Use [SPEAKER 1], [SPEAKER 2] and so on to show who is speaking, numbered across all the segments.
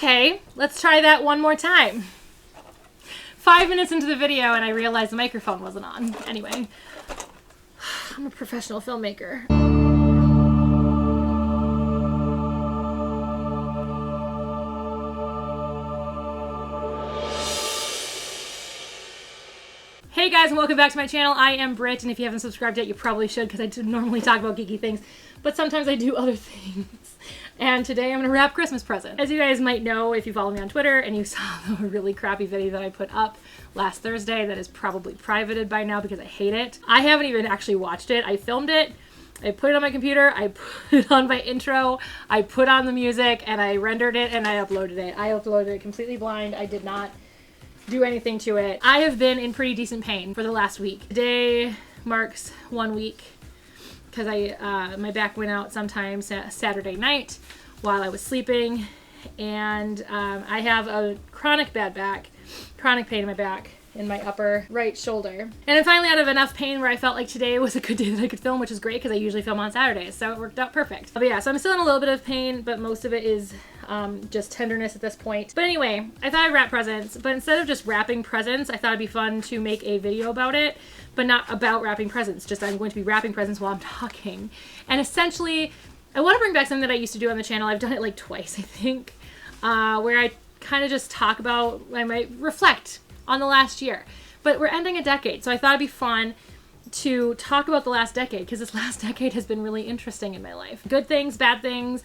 [SPEAKER 1] Okay, let's try that one more time. 5 minutes into the video and I realized the microphone wasn't on. Anyway, I'm a professional filmmaker. Hey guys, and welcome back to my channel. I am Britt, and if you haven't subscribed yet, you probably should, because I do normally talk about geeky things, but sometimes I do other things. And today I'm going to wrap Christmas presents. As you guys might know, if you follow me on Twitter and you saw the really crappy video that I put up last Thursday that is probably privated by now because I hate it. I haven't even actually watched it. I filmed it, I put it on my computer, I put it on my intro, I put on the music, and I rendered it and I uploaded it. I uploaded it completely blind. I did not do anything to it. I have been in pretty decent pain for the last week. Today marks 1 week because my back went out sometime Saturday night while I was sleeping, and I have a chronic pain in my back in my upper right shoulder. And I'm finally out of enough pain where I felt like today was a good day that I could film, which is great because I usually film on Saturdays, so it worked out perfect. But yeah, so I'm still in a little bit of pain, but most of it is just tenderness at this point. But anyway, I thought I'd wrap presents, but instead of just wrapping presents, I thought it'd be fun to make a video about it, but not about wrapping presents, just I'm going to be wrapping presents while I'm talking. And essentially, I want to bring back something that I used to do on the channel. I've done it like twice, I think, where I kind of just talk about, I might reflect on the last year. But we're ending a decade, so I thought it'd be fun to talk about the last decade, because this last decade has been really interesting in my life. Good things, bad things,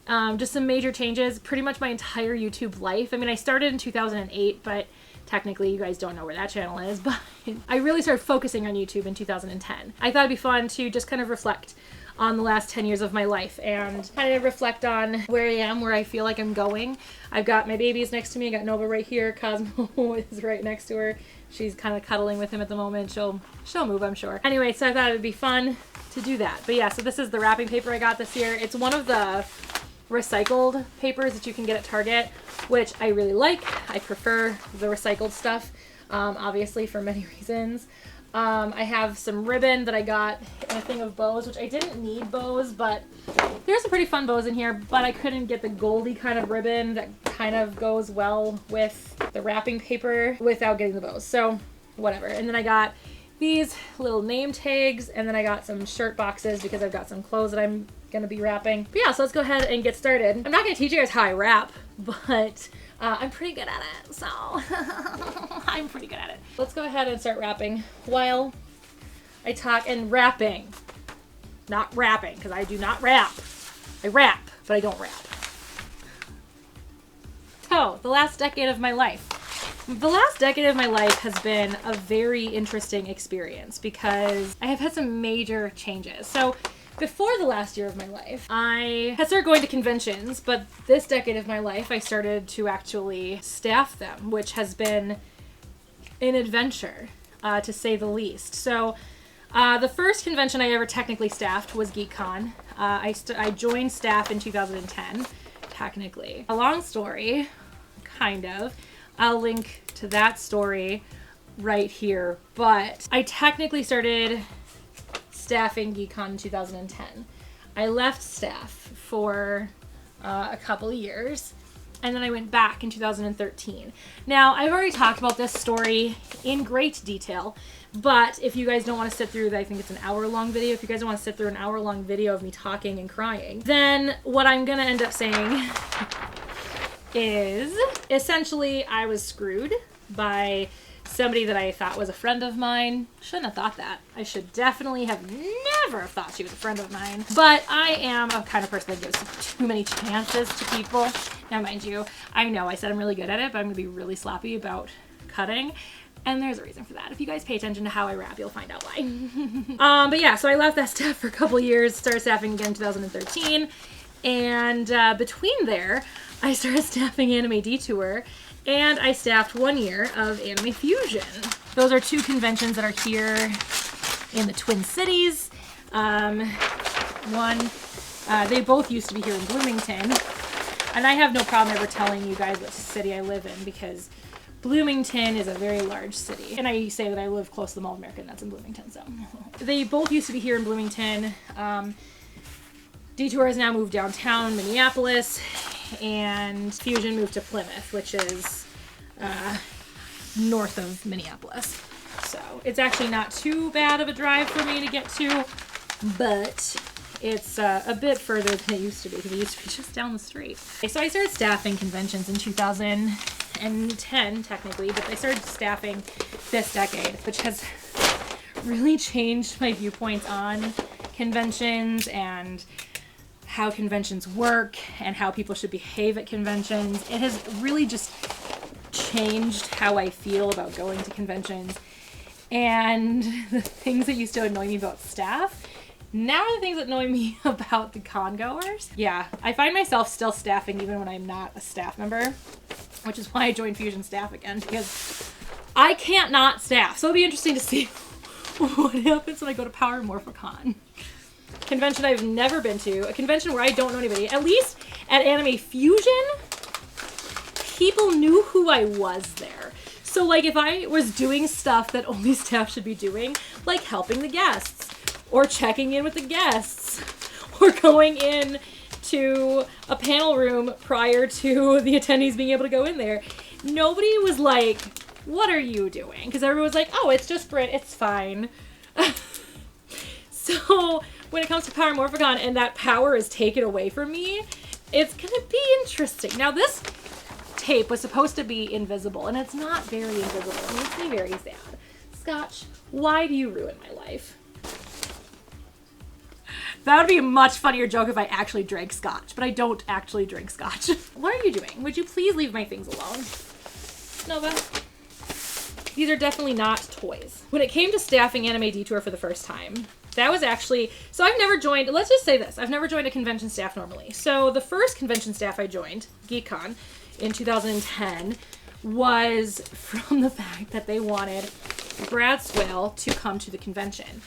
[SPEAKER 1] just some major changes, pretty much my entire YouTube life. I mean, I started in 2008, but technically you guys don't know where that channel is, but I really started focusing on YouTube in 2010. I thought it'd be fun to just kind of reflect on the last 10 years of my life and kind of reflect on where I am, where I feel like I'm going. I've got my babies next to me. I got Nova right here. Cosmo is right next to her. She's kind of cuddling with him at the moment. She'll move, I'm sure. Anyway, so I thought it'd be fun to do that. But yeah, so this is the wrapping paper I got this year. It's one of the recycled papers that you can get at Target, which I really like. I prefer the recycled stuff, obviously, for many reasons. I have some ribbon that I got in a thing of bows, which I didn't need bows, but there's some pretty fun bows in here, but I couldn't get the goldy kind of ribbon that kind of goes well with the wrapping paper without getting the bows, so whatever. And then I got these little name tags, and then I got some shirt boxes because I've got some clothes that I'm gonna be wrapping. But yeah, so let's go ahead and get started. I'm not gonna teach you guys how I wrap, but I'm pretty good at it, so I'm pretty good at it. Let's go ahead and start wrapping while I talk. And wrapping, not rapping, because I do not rap. I rap, but I don't rap. So, the last decade of my life. The last decade of my life has been a very interesting experience because I have had some major changes. So, before the last year of my life, I had started going to conventions, but this decade of my life, I started to actually staff them, which has been an adventure, to say the least. So, the first convention I ever technically staffed was GeekCon. I joined staff in 2010, technically. A long story, kind of. I'll link to that story right here, but I technically started staffing GeekCon in 2010. I left staff for a couple of years, and then I went back in 2013. Now, I've already talked about this story in great detail, but if you guys don't want to sit through, I think it's an hour-long video, if you guys don't want to sit through an hour-long video of me talking and crying, then what I'm gonna end up saying is, essentially, I was screwed by somebody that I thought was a friend of mine. Shouldn't have thought that. I should definitely have never thought she was a friend of mine. But I am a kind of person that gives too many chances to people. Now, mind you, I know I said I'm really good at it, but I'm going to be really sloppy about cutting. And there's a reason for that. If you guys pay attention to how I rap, you'll find out why. But yeah, so I left that staff for a couple years, started staffing again in 2013. And between there, I started staffing Anime Detour, and I staffed 1 year of Anime Fusion. Those are two conventions that are here in the Twin Cities. They both used to be here in Bloomington, and I have no problem ever telling you guys which city I live in because Bloomington is a very large city. And I say that I live close to the Mall of America, and that's in Bloomington, so. They both used to be here in Bloomington. Detour has now moved downtown Minneapolis, and Fusion moved to Plymouth, which is north of Minneapolis. So it's actually not too bad of a drive for me to get to, but it's a bit further than it used to be, because it used to be just down the street. So I started staffing conventions in 2010, technically, but I started staffing this decade, which has really changed my viewpoints on conventions and how conventions work and how people should behave at conventions. It has really just changed how I feel about going to conventions. And the things that used to annoy me about staff now are the things that annoy me about the con goers. Yeah, I find myself still staffing even when I'm not a staff member, which is why I joined Fusion staff again, because I can't not staff. So it'll be interesting to see what happens when I go to Power Morphicon. Convention I've never been to, a convention where I don't know anybody. At least at Anime Fusion, people knew who I was there. So like if I was doing stuff that only staff should be doing, like helping the guests, or checking in with the guests, or going in to a panel room prior to the attendees being able to go in there, nobody was like, what are you doing? Because everyone was like, oh, it's just Brit, it's fine. So when it comes to Power Morphicon and that power is taken away from me, it's gonna be interesting. Now this tape was supposed to be invisible, and it's not very invisible. It makes me very sad. Scotch, why do you ruin my life? That would be a much funnier joke if I actually drank scotch, but I don't actually drink scotch. What are you doing? Would you please leave my things alone? Nova? These are definitely not toys. When it came to staffing Anime Detour for the first time, that was actually, so I've never joined, let's just say this, I've never joined a convention staff normally. So the first convention staff I joined, GeekCon, in 2010, was from the fact that they wanted Brad Swale to come to the convention.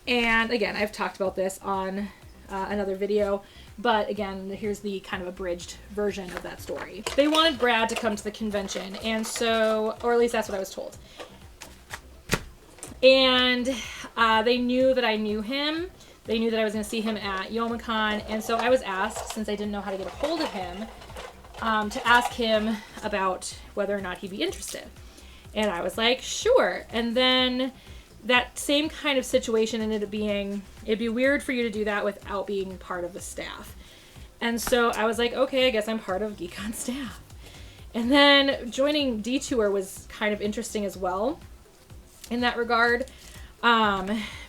[SPEAKER 1] And again, I've talked about this on another video, but again, here's the kind of abridged version of that story. They wanted Brad to come to the convention, and so, or at least that's what I was told. And they knew that I knew him. They knew that I was going to see him at Youmacon, and so I was asked, since I didn't know how to get a hold of him, to ask him about whether or not he'd be interested. And I was like, sure. And then that same kind of situation ended up being, it'd be weird for you to do that without being part of the staff. And so I was like, okay, I guess I'm part of GeekCon staff. And then joining Detour was kind of interesting as well in that regard,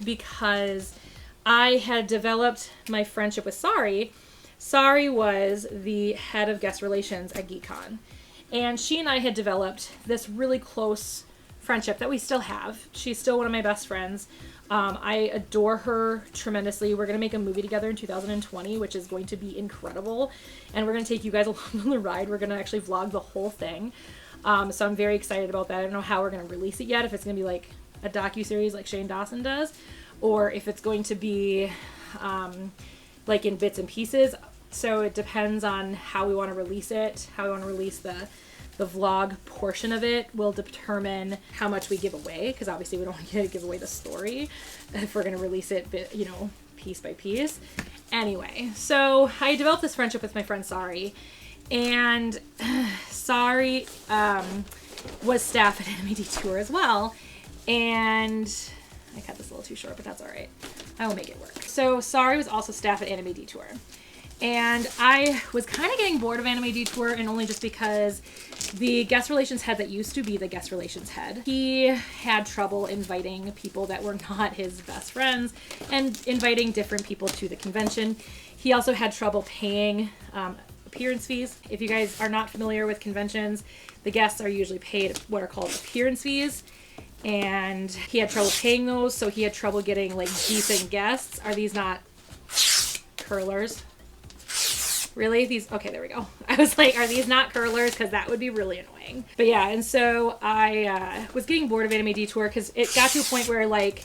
[SPEAKER 1] because I had developed my friendship with Sari. Sari was the head of guest relations at GeekCon, and she and I had developed this really close friendship that we still have. She's still one of my best friends. I adore her tremendously. We're going to make a movie together in 2020, which is going to be incredible, and we're going to take you guys along on the ride. We're going to actually vlog the whole thing, so I'm very excited about that. I don't know how we're going to release it yet, if it's going to be like a docuseries like Shane Dawson does, or if it's going to be like in bits and pieces. So it depends on how we want to release it, how we want to release the vlog portion of it will determine how much we give away, because obviously we don't want to give away the story if we're going to release it, you know, piece by piece. Anyway, so I developed this friendship with my friend Sari, and Sari was staff at Anime Detour as well, and I cut this a little too short, but that's all right. I will make it work. So Sari was also staff at Anime Detour. And I was kind of getting bored of Anime Detour, and only just because the guest relations head that used to be the guest relations head, he had trouble inviting people that were not his best friends and inviting different people to the convention. He also had trouble paying appearance fees. If you guys are not familiar with conventions, the guests are usually paid what are called appearance fees. And he had trouble paying those, so he had trouble getting like decent guests. Are these not curlers? Really? These, okay, there we go. I was like, are these not curlers? Because that would be really annoying. But yeah, and so I was getting bored of Anime Detour because it got to a point where like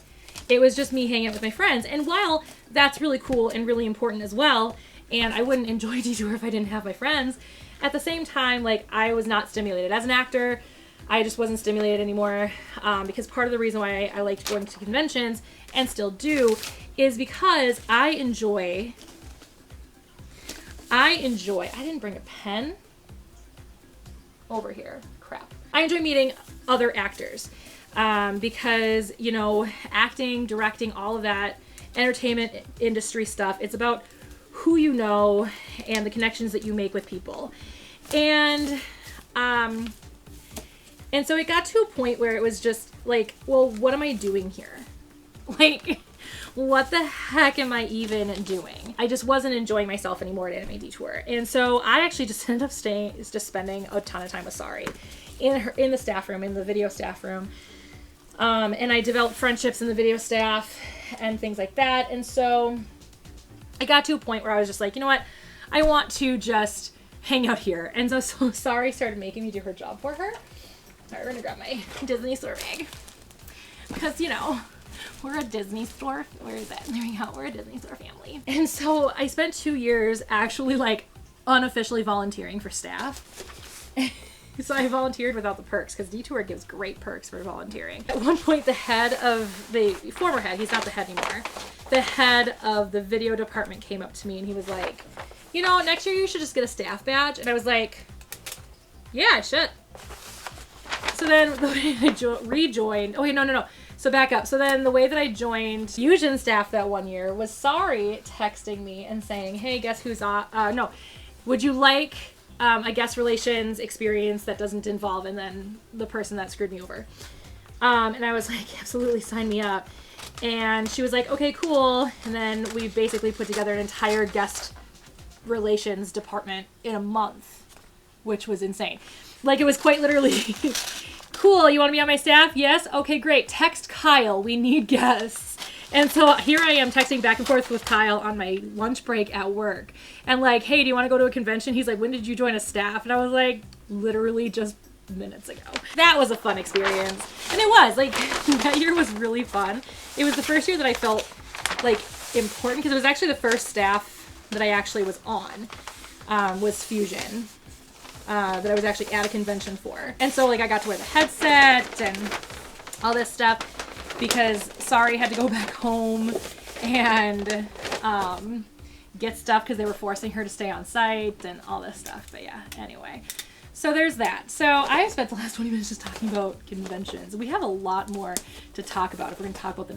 [SPEAKER 1] it was just me hanging out with my friends. And while that's really cool and really important as well, and I wouldn't enjoy Detour if I didn't have my friends, at the same time, like I was not stimulated. As an actor, I just wasn't stimulated anymore, because part of the reason why I liked going to conventions, and still do, is because I enjoy I didn't bring a pen over here. Crap. I enjoy meeting other actors because, you know, acting, directing, all of that, entertainment industry stuff, it's about who you know and the connections that you make with people. And so it got to a point where it was just like, well, what am I doing here? Like, what the heck am I even doing? I just wasn't enjoying myself anymore at Anime Detour. And so I actually just ended up spending a ton of time with Sari in the staff room, in the video staff room. And I developed friendships in the video staff and things like that. And so I got to a point where I was just like, you know what? I want to just hang out here. And so Sari started making me do her job for her. Sorry, we're gonna grab my Disney store bag. Because, you know, we're a Disney store. Where is that? There we go. We're a Disney store family. And so I spent 2 years actually like unofficially volunteering for staff. So I volunteered without the perks because Detour gives great perks for volunteering. At one point, the former head, he's not the head anymore, the head of the video department came up to me and he was like, you know, next year you should just get a staff badge. And I was like, yeah, I should. So then the way I rejoined, no. So back up. So then the way that I joined Fusion staff that one year was Sari texting me and saying, hey, guess who's on, would you like a guest relations experience that doesn't involve, and then the person that screwed me over. And I was like, absolutely, sign me up. And she was like, okay, cool. And then we basically put together an entire guest relations department in a month, which was insane. Like, it was quite literally, cool, you want to be on my staff? Yes? Okay, great. Text Kyle, we need guests. And so here I am texting back and forth with Kyle on my lunch break at work. And like, hey, do you want to go to a convention? He's like, when did you join a staff? And I was like, literally just minutes ago. That was a fun experience. And it was, like, that year was really fun. It was the first year that I felt, like, important, because it was actually the first staff that I actually was on, was Fusion. That I was actually at a convention for. And so, like, I got to wear the headset and all this stuff because Sari had to go back home and get stuff because they were forcing her to stay on site and all this stuff. But yeah, anyway. So there's that. So I have spent the last 20 minutes just talking about conventions. We have a lot more to talk about if we're going to talk about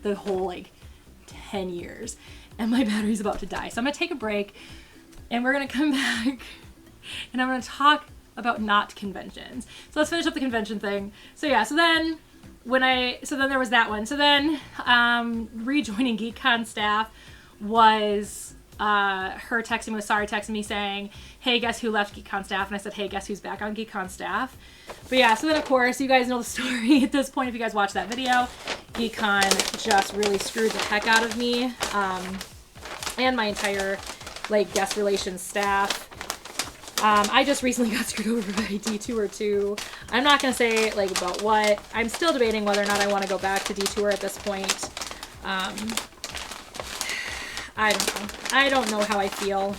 [SPEAKER 1] the whole, like, 10 years. And my battery's about to die. So I'm going to take a break and we're going to come back and I'm going to talk about not conventions. So let's finish up the convention thing. So yeah, so then there was that one. So then rejoining GeekCon staff was her texting with Sari texting me saying, hey, guess who left GeekCon staff? And I said, hey, guess who's back on GeekCon staff? But yeah, so then of course, you guys know the story at this point if you guys watched that video. GeekCon just really screwed the heck out of me and my entire, like, guest relations staff. I just recently got screwed over by Detour too. I'm not going to say, like, about what. I'm still debating whether or not I want to go back to Detour at this point. I don't know. I don't know how I feel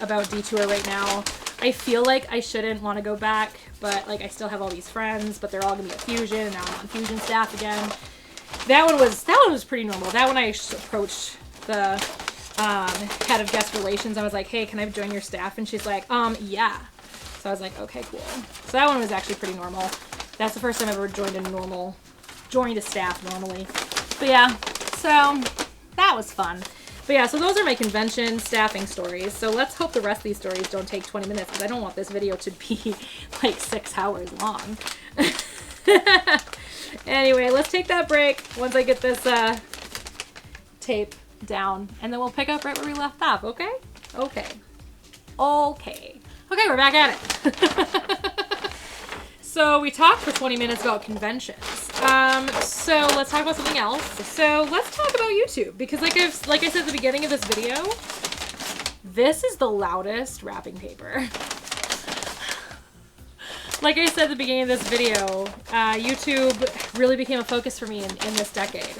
[SPEAKER 1] about Detour right now. I feel like I shouldn't want to go back, but, like, I still have all these friends, but they're all going to be at Fusion, and now I'm on Fusion staff again. That one was pretty normal. That one I approached the head of guest relations. I was like, hey, can I join your staff? And she's like, yeah. So I was like, okay, cool. So that one was actually pretty normal. That's the first time I've ever joined a staff normally. But yeah, so that was fun. But yeah, so those are my convention staffing stories. So let's hope the rest of these stories don't take 20 minutes because I don't want this video to be like 6 hours long. Anyway, let's take that break once I get this tape down, and then we'll pick up right where we left off, okay? Okay, we're back at it. So we talked for 20 minutes about conventions. So let's talk about something else. So let's talk about YouTube, because like I said at the beginning of this video, this is the loudest wrapping paper. Like I said at the beginning of this video, YouTube really became a focus for me in this decade.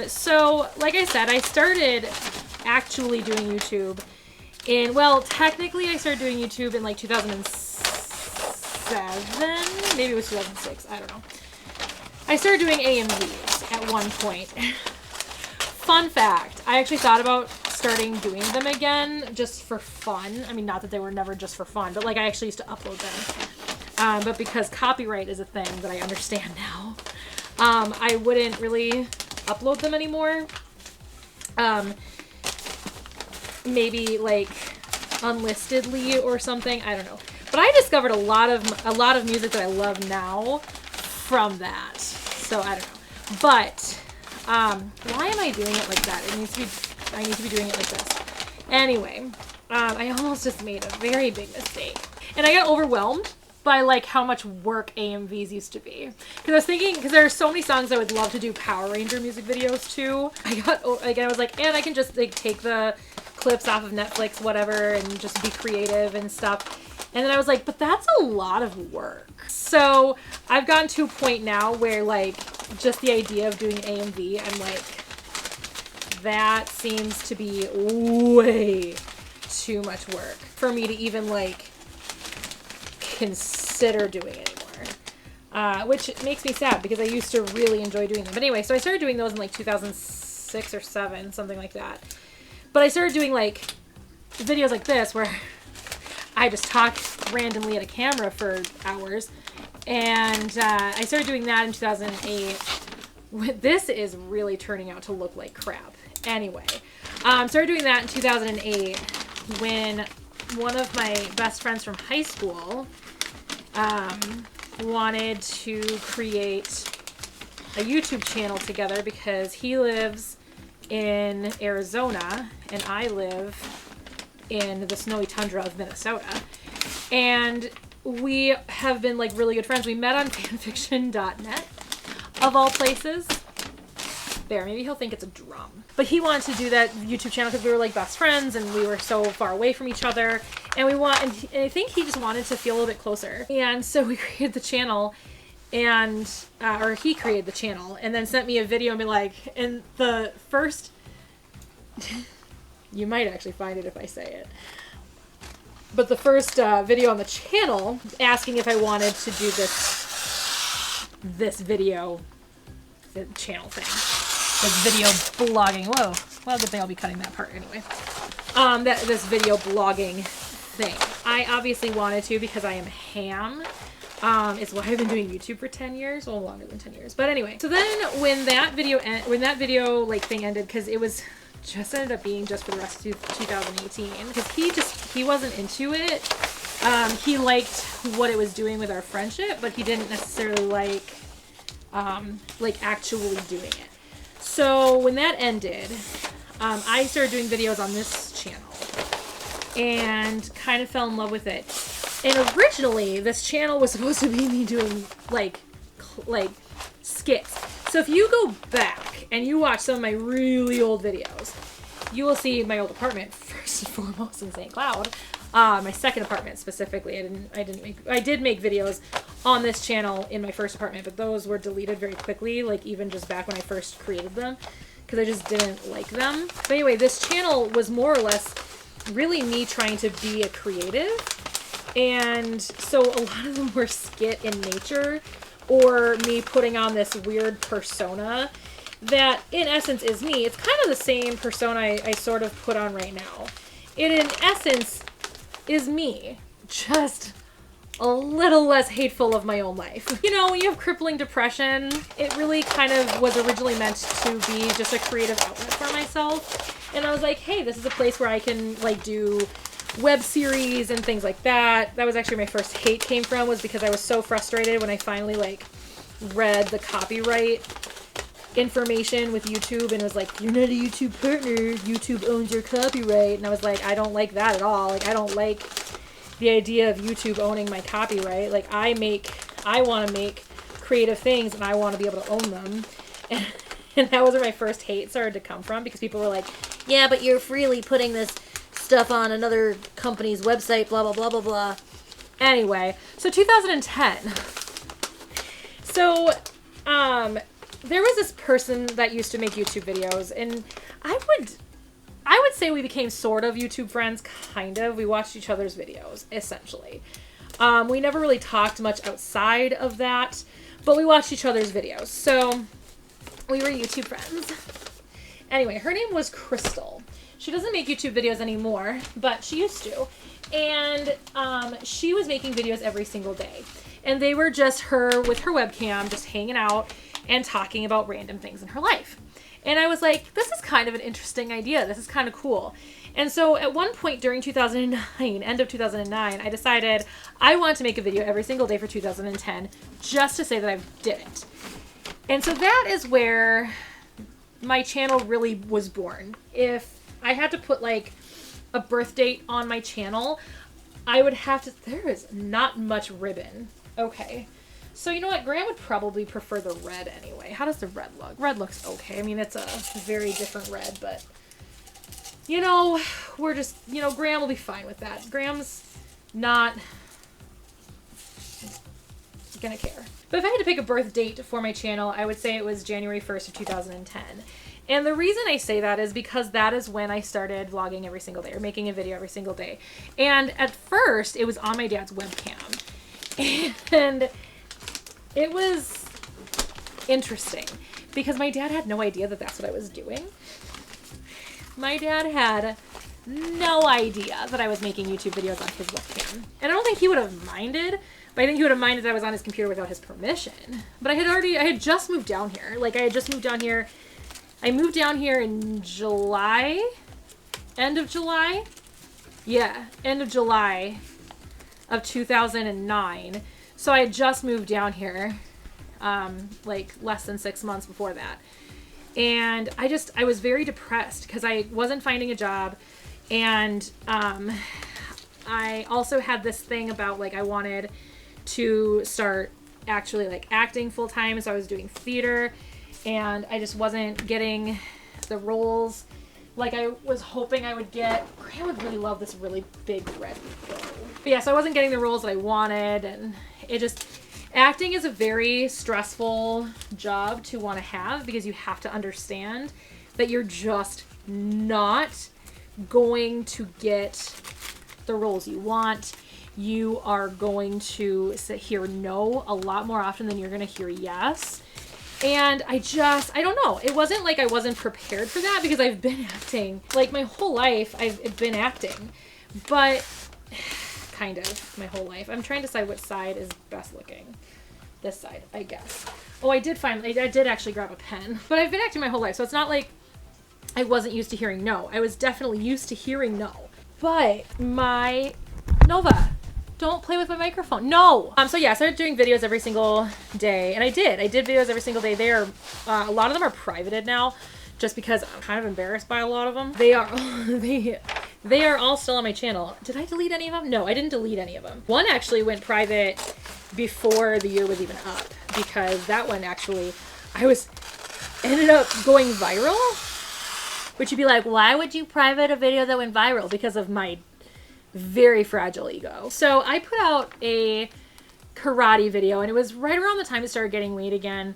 [SPEAKER 1] So, like I said, I started actually doing YouTube technically I started doing YouTube in like 2007, maybe it was 2006, I don't know. I started doing AMVs at one point. Fun fact, I actually thought about starting doing them again just for fun. I mean, not that they were never just for fun, but like I actually used to upload them. But because copyright is a thing that I understand now, I wouldn't really upload them anymore. Maybe like unlistedly or something. I don't know. But I discovered a lot of music that I love now from that. So I don't know. But why am I doing it like that? I need to be doing it like this. Anyway, I almost just made a very big mistake. And I got overwhelmed by like how much work AMVs used to be. Because I was thinking, because there are so many songs I would love to do Power Ranger music videos to. I was like, and I can just like take the clips off of Netflix, whatever, and just be creative and stuff. And then I was like, but that's a lot of work. So I've gotten to a point now where like just the idea of doing AMV, I'm like, that seems to be way too much work for me to even like consider doing anymore. Which makes me sad because I used to really enjoy doing them. But anyway, so I started doing those in like 2006 or 7, something like that. But I started doing like videos like this where I just talk randomly at a camera for hours. And I started doing that in 2008. This is really turning out to look like crap. Anyway, started doing that in 2008 when one of my best friends from high school wanted to create a YouTube channel together because he lives in Arizona and I live in the snowy tundra of Minnesota. And we have been like really good friends. We met on fanfiction.net of all places. There, maybe he'll think it's a drum. But he wanted to do that YouTube channel because we were like best friends and we were so far away from each other. And I think he just wanted to feel a little bit closer. And so we created the channel and, or he created the channel and then sent me a video and be like, and the first, you might actually find it if I say it. But the first video on the channel asking if I wanted to do this video channel thing. This video blogging. Whoa. Well, good thing I'll be cutting that part anyway. This video blogging thing. I obviously wanted to because I am ham. It's why I've been doing YouTube for 10 years. Well, longer than 10 years. But anyway. So then when that video like thing ended, because it was just ended up being just for the rest of 2018. Because he wasn't into it. He liked what it was doing with our friendship, but he didn't necessarily like actually doing it. So when that ended, I started doing videos on this channel and kind of fell in love with it. And originally this channel was supposed to be me doing like skits. So if you go back and you watch some of my really old videos, you will see my old apartment first and foremost in St. Cloud. My second apartment specifically. I did make videos on this channel in my first apartment, but those were deleted very quickly, like even just back when I first created them, because I just didn't like them. But anyway, this channel was more or less really me trying to be a creative, and so a lot of them were skit in nature, or me putting on this weird persona that in essence is me. It's kind of the same persona I sort of put on right now. It in essence is me, just a little less hateful of my own life. You know, when you have crippling depression, it really kind of was originally meant to be just a creative outlet for myself. And I was like, hey, this is a place where I can like do web series and things like that. That was actually where my first hate came from, was because I was so frustrated when I finally like read the copyright information with YouTube and it was like, you're not a YouTube partner, YouTube owns your copyright. And I was like, I don't like that at all. Like, I don't like the idea of YouTube owning my copyright. Like, I want to make creative things and I want to be able to own them. And that was where my first hate started to come from, because people were like, yeah, but you're freely putting this stuff on another company's website, blah, blah, blah, blah, blah. Anyway, so 2010. So, there was this person that used to make YouTube videos, and I would say we became sort of YouTube friends, kind of. We watched each other's videos, essentially. We never really talked much outside of that, but we watched each other's videos. So we were YouTube friends. Anyway, her name was Crystal. She doesn't make YouTube videos anymore, but she used to. And she was making videos every single day. And they were just her with her webcam, just hanging out and talking about random things in her life. And I was like, this is kind of an interesting idea. This is kind of cool. And so at one point during 2009, end of 2009, I decided I wanted to make a video every single day for 2010 just to say that I did it. And so that is where my channel really was born. If I had to put like a birth date on my channel, I would have to, there is not much ribbon. Okay. So you know what? Graham would probably prefer the red anyway. How does the red look? Red looks okay. I mean, it's a very different red, but you know, we're just, you know, Graham will be fine with that. Graham's not gonna care. But if I had to pick a birth date for my channel, I would say it was January 1st of 2010. And the reason I say that is because that is when I started vlogging every single day or making a video every single day. And at first it was on my dad's webcam. And it was interesting because my dad had no idea that that's what I was doing. My dad had no idea that I was making YouTube videos on his webcam. And I don't think he would have minded, but I think he would have minded that I was on his computer without his permission. But I had just moved down here. Like I had just moved down here. I moved down here in July, end of July. Yeah, end of July of 2009. So I had just moved down here, like less than 6 months before that. And I was very depressed because I wasn't finding a job. And I also had this thing about like I wanted to start actually like acting full time. So I was doing theater and I just wasn't getting the roles like I was hoping I would get. I would really love this really big red bow. But yeah, so I wasn't getting the roles that I wanted, and it just, acting is a very stressful job to want to have because you have to understand that you're just not going to get the roles you want. You are going to hear no a lot more often than you're going to hear yes. And I don't know. It wasn't like I wasn't prepared for that because I've been acting. Like my whole life I've been acting. But kind of my whole life. I'm trying to decide which side is best looking. This side, I guess. Oh, I did actually grab a pen. But I've been acting my whole life, so it's not like I wasn't used to hearing no. I was definitely used to hearing no. But Nova, don't play with my microphone. No! So yeah, I started doing videos every single day, and I did videos every single day. They are, a lot of them are privated now, just because I'm kind of embarrassed by a lot of them. They are all still on my channel. Did I delete any of them? No, I didn't delete any of them. One actually went private before the year was even up, because that one actually, ended up going viral. Which you'd be like, why would you private a video that went viral? Because of my very fragile ego. So I put out a karate video, and it was right around the time I started getting weight again.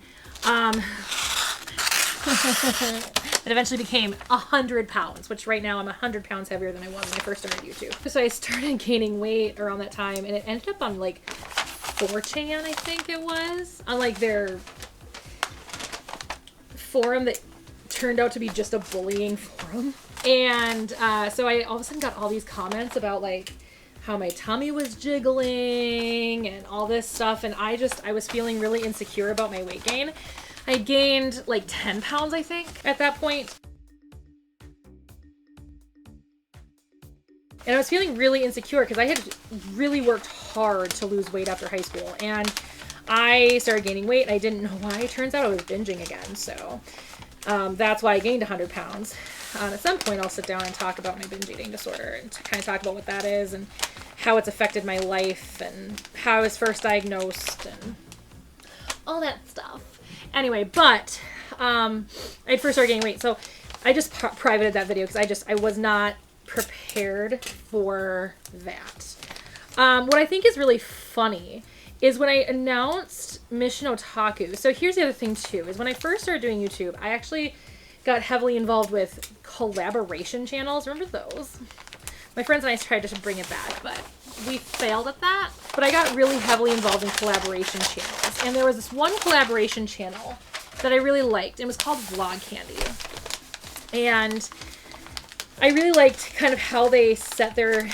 [SPEAKER 1] It eventually became 100 pounds, which right now I'm 100 pounds heavier than I was when I first started YouTube. So I started gaining weight around that time, and it ended up on like 4chan, I think it was, on like their forum that turned out to be just a bullying forum. And so I all of a sudden got all these comments about like how my tummy was jiggling and all this stuff, and I was feeling really insecure about my weight gain. I gained like 10 pounds, I think, at that point. And I was feeling really insecure because I had really worked hard to lose weight after high school, and I started gaining weight and I didn't know why. It turns out I was binging again, so that's why I gained 100 pounds. At some point I'll sit down and talk about my binge eating disorder and kind of talk about what that is and how it's affected my life and how I was first diagnosed and all that stuff. Anyway, but I first started gaining weight, so I just privated that video because I was not prepared for that. What I think is really funny is when I announced Mission Otaku. So here's the other thing too, is when I first started doing YouTube, I actually got heavily involved with collaboration channels. Remember those? My friends and I tried to bring it back, but we failed at that. But I got really heavily involved in collaboration channels. And there was this one collaboration channel that I really liked. It was called Vlog Candy. And I really liked kind of how they set their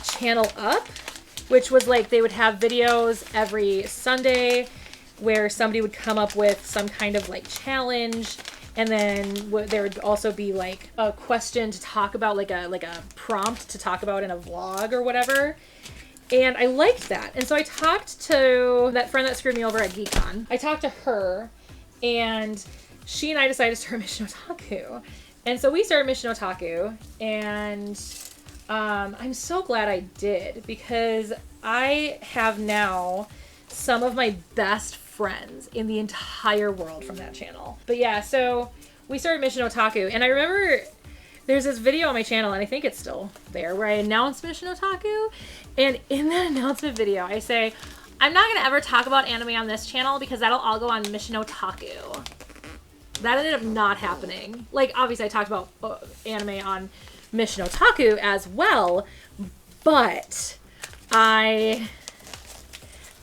[SPEAKER 1] channel up, which was like they would have videos every Sunday where somebody would come up with some kind of like challenge, and then there would also be like a question to talk about, like a prompt to talk about in a vlog or whatever. And I liked that. And so I talked to that friend that screwed me over at GeekCon. I talked to her, and she and I decided to start Mission Otaku. And so we started Mission Otaku, and I'm so glad I did, because I have now some of my best friends in the entire world from that channel. But yeah, so we started Mission Otaku, and I remember there's this video on my channel, and I think it's still there, where I announced Mission Otaku. And in that announcement video, I say, I'm not going to ever talk about anime on this channel because that'll all go on Mission Otaku. That ended up not happening. Like, obviously I talked about anime on Mission Otaku as well, but I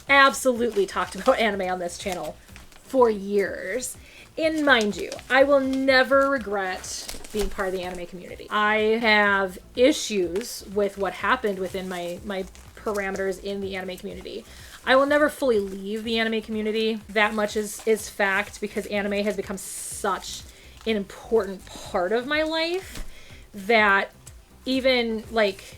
[SPEAKER 1] absolutely talked about anime on this channel for years. And mind you, I will never regret being part of the anime community. I have issues with what happened within my parameters in the anime community. I will never fully leave the anime community. That much is fact, because anime has become such an important part of my life that even like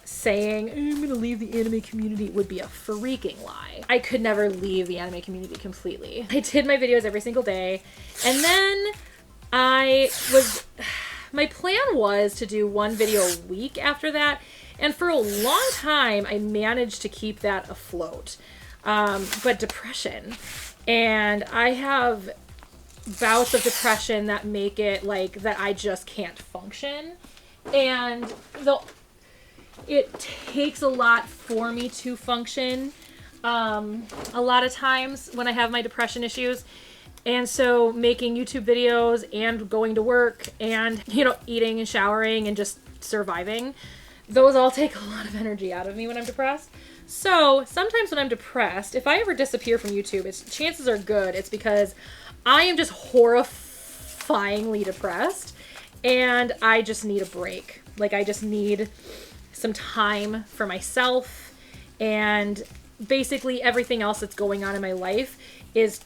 [SPEAKER 1] saying I'm gonna leave the anime community would be a freaking lie. I could never leave the anime community completely. I did my videos every single day, and then my plan was to do one video a week after that, and for a long time I managed to keep that afloat. But depression, and I have bouts of depression that make it like that I just can't function, and it takes a lot for me to function a lot of times when I have my depression issues. And so making YouTube videos and going to work and, you know, eating and showering and just surviving, those all take a lot of energy out of me when I'm depressed. So sometimes when I'm depressed, if I ever disappear from YouTube, chances are good it's because I am just horrifyingly depressed and I just need a break. Like, I just need some time for myself, and basically everything else that's going on in my life is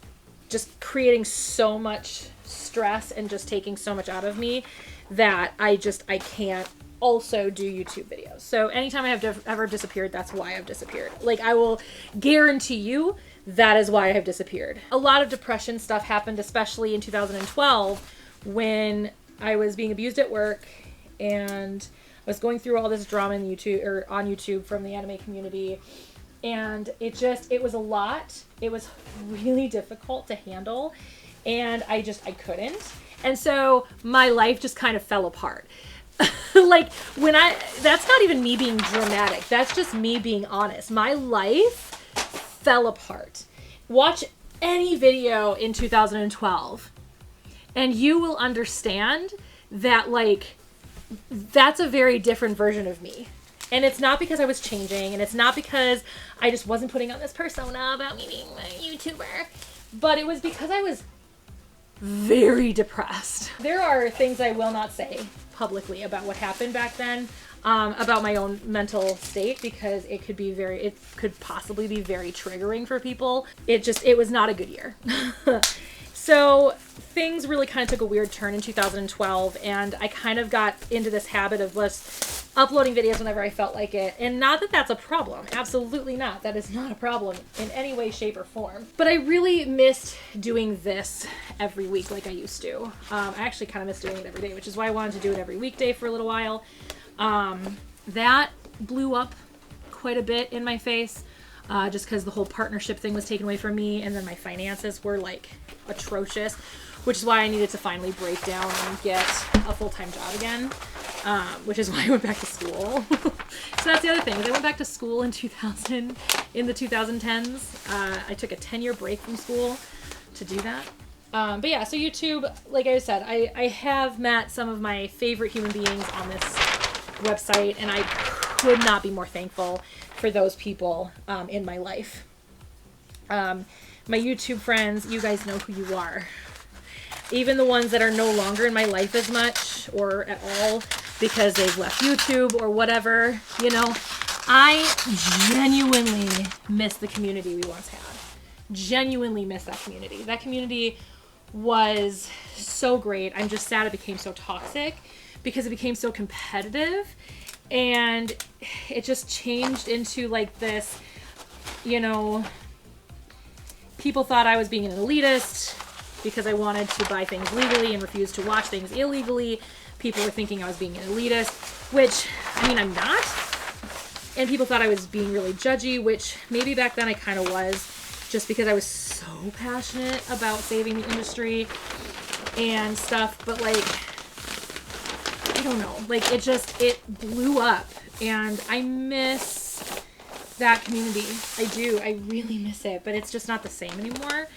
[SPEAKER 1] just creating so much stress and just taking so much out of me that I can't also do YouTube videos. So anytime I have ever disappeared, that's why I've disappeared. Like, I will guarantee you that is why I have disappeared. A lot of depression stuff happened, especially in 2012 when I was being abused at work and I was going through all this drama on YouTube from the anime community, and it was a lot. It was really difficult to handle, and I couldn't. And so my life just kind of fell apart. Like, that's not even me being dramatic. That's just me being honest. My life fell apart. Watch any video in 2012 and you will understand that, like, that's a very different version of me. And it's not because I was changing, and it's not because I just wasn't putting on this persona about me being a YouTuber, but it was because I was very depressed. There are things I will not say publicly about what happened back then, about my own mental state, because it could possibly be very triggering for people. It was not a good year. So things really kind of took a weird turn in 2012, and I kind of got into this habit of just uploading videos whenever I felt like it. And not that that's a problem. Absolutely not. That is not a problem in any way, shape, or form. But I really missed doing this every week like I used to. I actually kind of missed doing it every day, which is why I wanted to do it every weekday for a little while. That blew up quite a bit in my face. Just because the whole partnership thing was taken away from me, and then my finances were like atrocious, which is why I needed to finally break down and get a full-time job again, which is why I went back to school. So that's the other thing, is I went back to school in the 2010s. I took a 10-year break from school to do that. But yeah, so YouTube, like I said, I have met some of my favorite human beings on this website, and I could not be more thankful for those people in my life. My YouTube friends, you guys know who you are. even the ones that are no longer in my life as much or at all because they've left YouTube or whatever, you know, I genuinely miss the community we once had. Genuinely miss that community. That community was so great. I'm just sad it became so toxic because it became so competitive, and it just changed into like this, you know, people thought I was being an elitist because I wanted to buy things legally and refused to watch things illegally. People were thinking I was being an elitist, which, I mean, I'm not. And people thought I was being really judgy, which maybe back then I kind of was, just because I was so passionate about saving the industry and stuff. But like, I don't know, like it blew up, and I miss that community. I do. I really miss it, but it's just not the same anymore.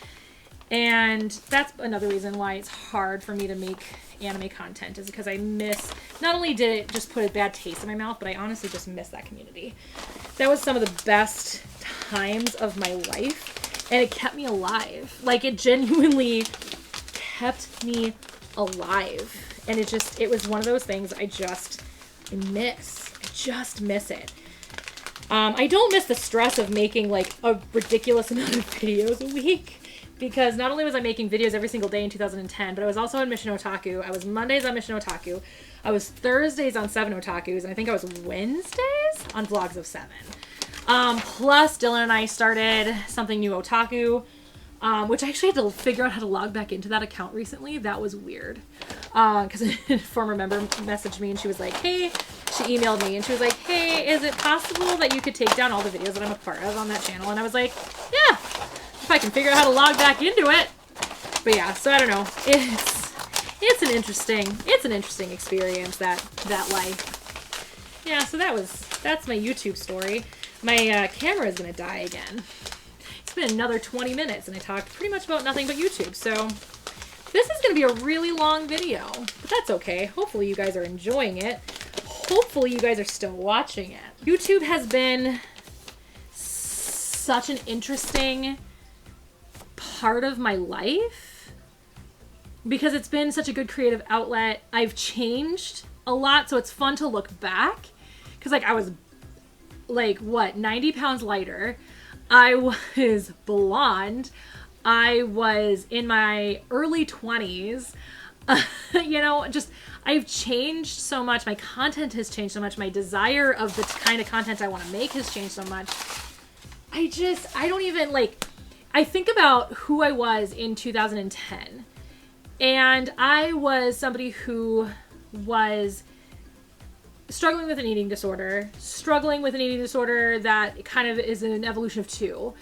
[SPEAKER 1] And that's another reason why it's hard for me to make anime content, is because I miss, not only did it just put a bad taste in my mouth, but I honestly just miss that community. That was some of the best times of my life, and it kept me alive. Like, it genuinely kept me alive. And it was one of those things I miss. I just miss it. I don't miss the stress of making like a ridiculous amount of videos a week, because not only was I making videos every single day in 2010, but I was also on Mission Otaku. I was Mondays on Mission Otaku. I was Thursdays on 7 Otakus, and I think I was Wednesdays on Vlogs of 7. Plus, Dylan and I started something new, Otaku, which I actually had to figure out how to log back into that account recently. That was weird. Because a former member messaged me, and she was like, hey, she emailed me, and she was like, hey, is it possible that you could take down all the videos that I'm a part of on that channel? And I was like, yeah, if I can figure out how to log back into it. But yeah, so I don't know. It's an interesting experience, that life. Yeah, so that's my YouTube story. My camera is gonna die again. It's been another 20 minutes, and I talked pretty much about nothing but YouTube. So this is gonna be a really long video, but that's okay. Hopefully you guys are enjoying it. Hopefully you guys are still watching it. YouTube has been such an interesting part of my life because it's been such a good creative outlet. I've changed a lot, so it's fun to look back, because like I was like, what, 90 pounds lighter. I was blonde. I was in my early 20s. You know, just, I've changed so much. My content has changed so much. My desire of the kind of content I want to make has changed so much. I don't even, like, I think about who I was in 2010. And I was somebody who was struggling with an eating disorder that kind of is an evolution of 2.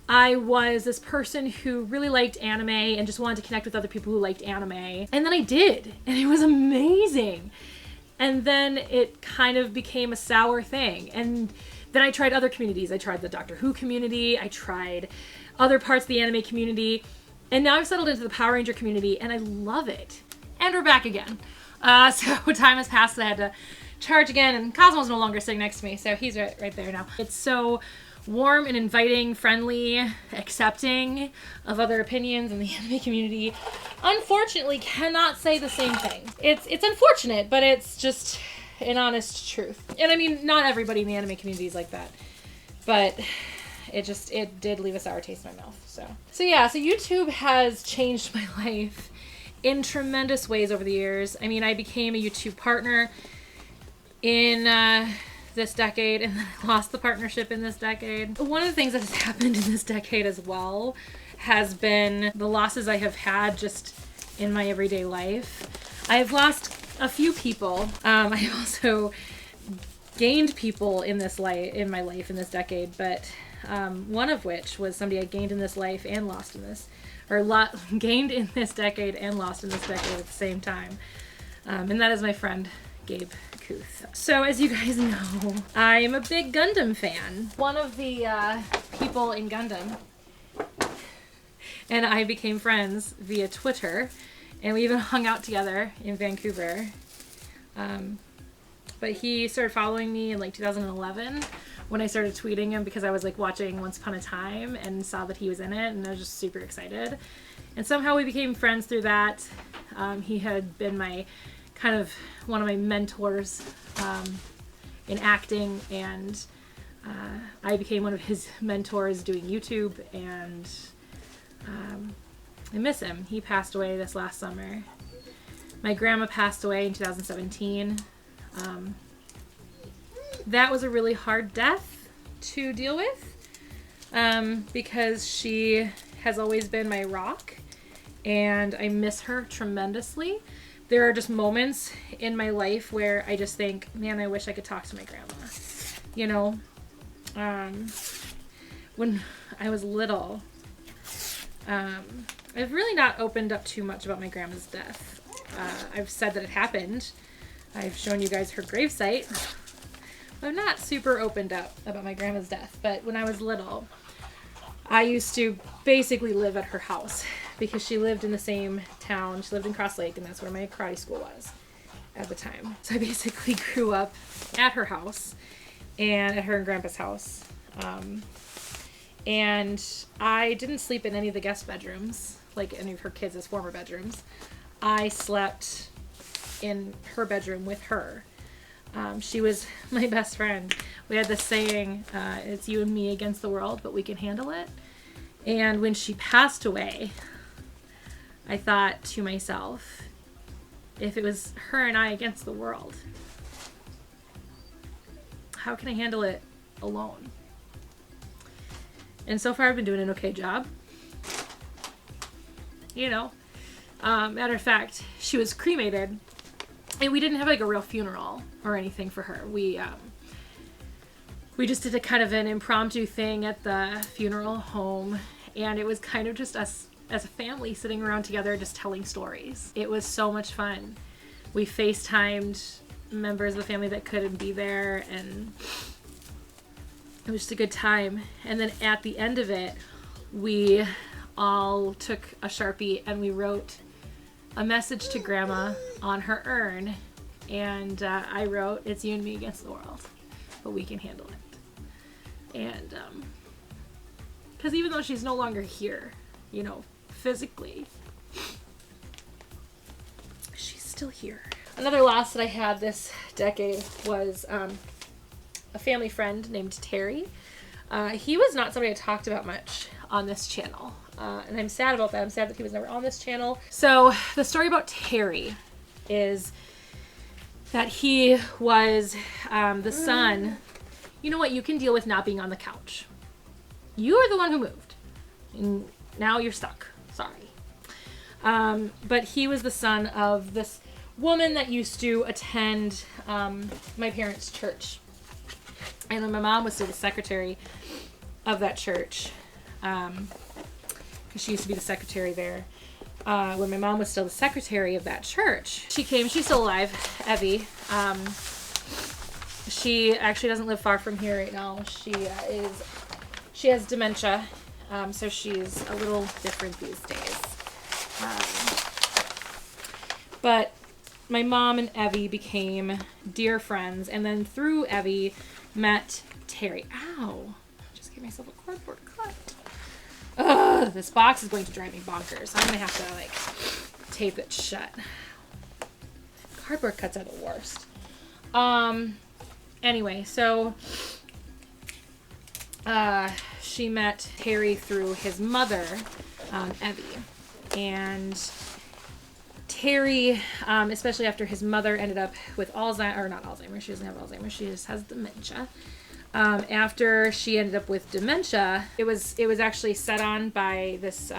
[SPEAKER 1] I was this person who really liked anime and just wanted to connect with other people who liked anime. And then I did, and it was amazing. And then it kind of became a sour thing. And then I tried other communities. I tried the Doctor Who community. I tried other parts of the anime community. And now I've settled into the Power Ranger community, and I love it. And we're back again. So time has passed, and I had to charge again, and Cosmo's no longer sitting next to me, so he's right there now. It's so warm and inviting, friendly, accepting of other opinions in the anime community. Unfortunately, cannot say the same thing. It's unfortunate, but it's just an honest truth. And I mean, not everybody in the anime community is like that, but it did leave a sour taste in my mouth. So yeah, so YouTube has changed my life in tremendous ways over the years. I mean, I became a YouTube partner in this decade, and then I lost the partnership in this decade. One of the things that has happened in this decade as well has been the losses I have had just in my everyday life. I've lost a few people. I have also gained people in my life in this decade, but one of which was somebody I gained in this life and lost in this, gained in this decade and lost in this decade at the same time. And that is my friend Gabe. So as you guys know, I am a big Gundam fan. One of the people in Gundam and I became friends via Twitter, and we even hung out together in Vancouver. But he started following me in like 2011 when I started tweeting him because I was like watching Once Upon a Time and saw that he was in it, and I was just super excited. And somehow we became friends through that. He had been one of my mentors in acting, and I became one of his mentors doing YouTube, and I miss him. He passed away this last summer. My grandma passed away in 2017. That was a really hard death to deal with because she has always been my rock, and I miss her tremendously. There are just moments in my life where I just think, man, I wish I could talk to my grandma. You know, when I was little, I've really not opened up too much about my grandma's death. I've said that it happened. I've shown you guys her gravesite. I'm not super opened up about my grandma's death, but when I was little, I used to basically live at her house because she lived in the same town. She lived in Cross Lake, and that's where my karate school was at the time. So I basically grew up at her house and at her and Grandpa's house. And I didn't sleep in any of the guest bedrooms, like any of her kids' former bedrooms. I slept in her bedroom with her. She was my best friend. We had this saying, it's you and me against the world, but we can handle it. And when she passed away, I thought to myself, if it was her and I against the world, how can I handle it alone? And so far I've been doing an okay job. You know, matter of fact, she was cremated, and we didn't have like a real funeral or anything for her. We just did a kind of an impromptu thing at the funeral home, and it was kind of just us as a family sitting around together just telling stories. It was so much fun. We FaceTimed members of the family that couldn't be there, and it was just a good time. And then at the end of it, we all took a Sharpie and we wrote a message to Grandma on her urn, and I wrote, "It's you and me against the world, but we can handle it." And because even though she's no longer here, you know, physically, she's still here. Another loss that I had this decade was a family friend named Terry. He was not somebody I talked about much on this channel. And I'm sad about that. I'm sad that he was never on this channel. So the story about Terry is that he was the son. You know what? You can deal with not being on the couch. You are the one who moved. And now you're stuck. Sorry. But he was the son of this woman that used to attend my parents' church. And when my mom was still the secretary of that church, because she used to be the secretary there. When my mom was still the secretary of that church, she came. She's still alive, Evie. She actually doesn't live far from here right now. She has dementia, so she's a little different these days. But my mom and Evie became dear friends, and then through Evie met Terry. Ow! Just gave myself a cardboard cut. Ugh, this box is going to drive me bonkers. I'm gonna have to like tape it shut. Cardboard cuts are the worst. Anyway, so she met Terry through his mother, Evie, and Terry, especially after his mother ended up with Alzheimer's, or not Alzheimer's, she doesn't have Alzheimer's, she just has dementia. After she ended up with dementia, it was actually set on by this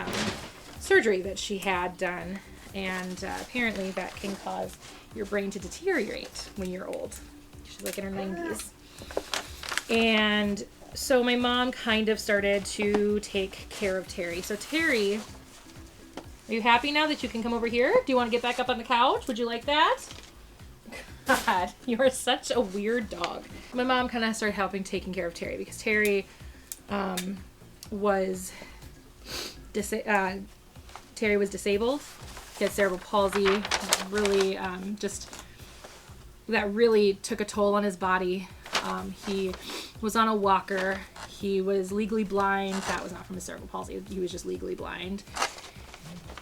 [SPEAKER 1] surgery that she had done, and apparently that can cause your brain to deteriorate when you're old. She's like in her 90s. And so my mom kind of started to take care of Terry. So Terry, are you happy now that you can come over here? Do you want to get back up on the couch? Would you like that? God, you are such a weird dog. My mom kind of started helping taking care of Terry because Terry was disabled. He had cerebral palsy. Really, that really took a toll on his body. He was on a walker. He was legally blind. That was not from his cerebral palsy. He was just legally blind.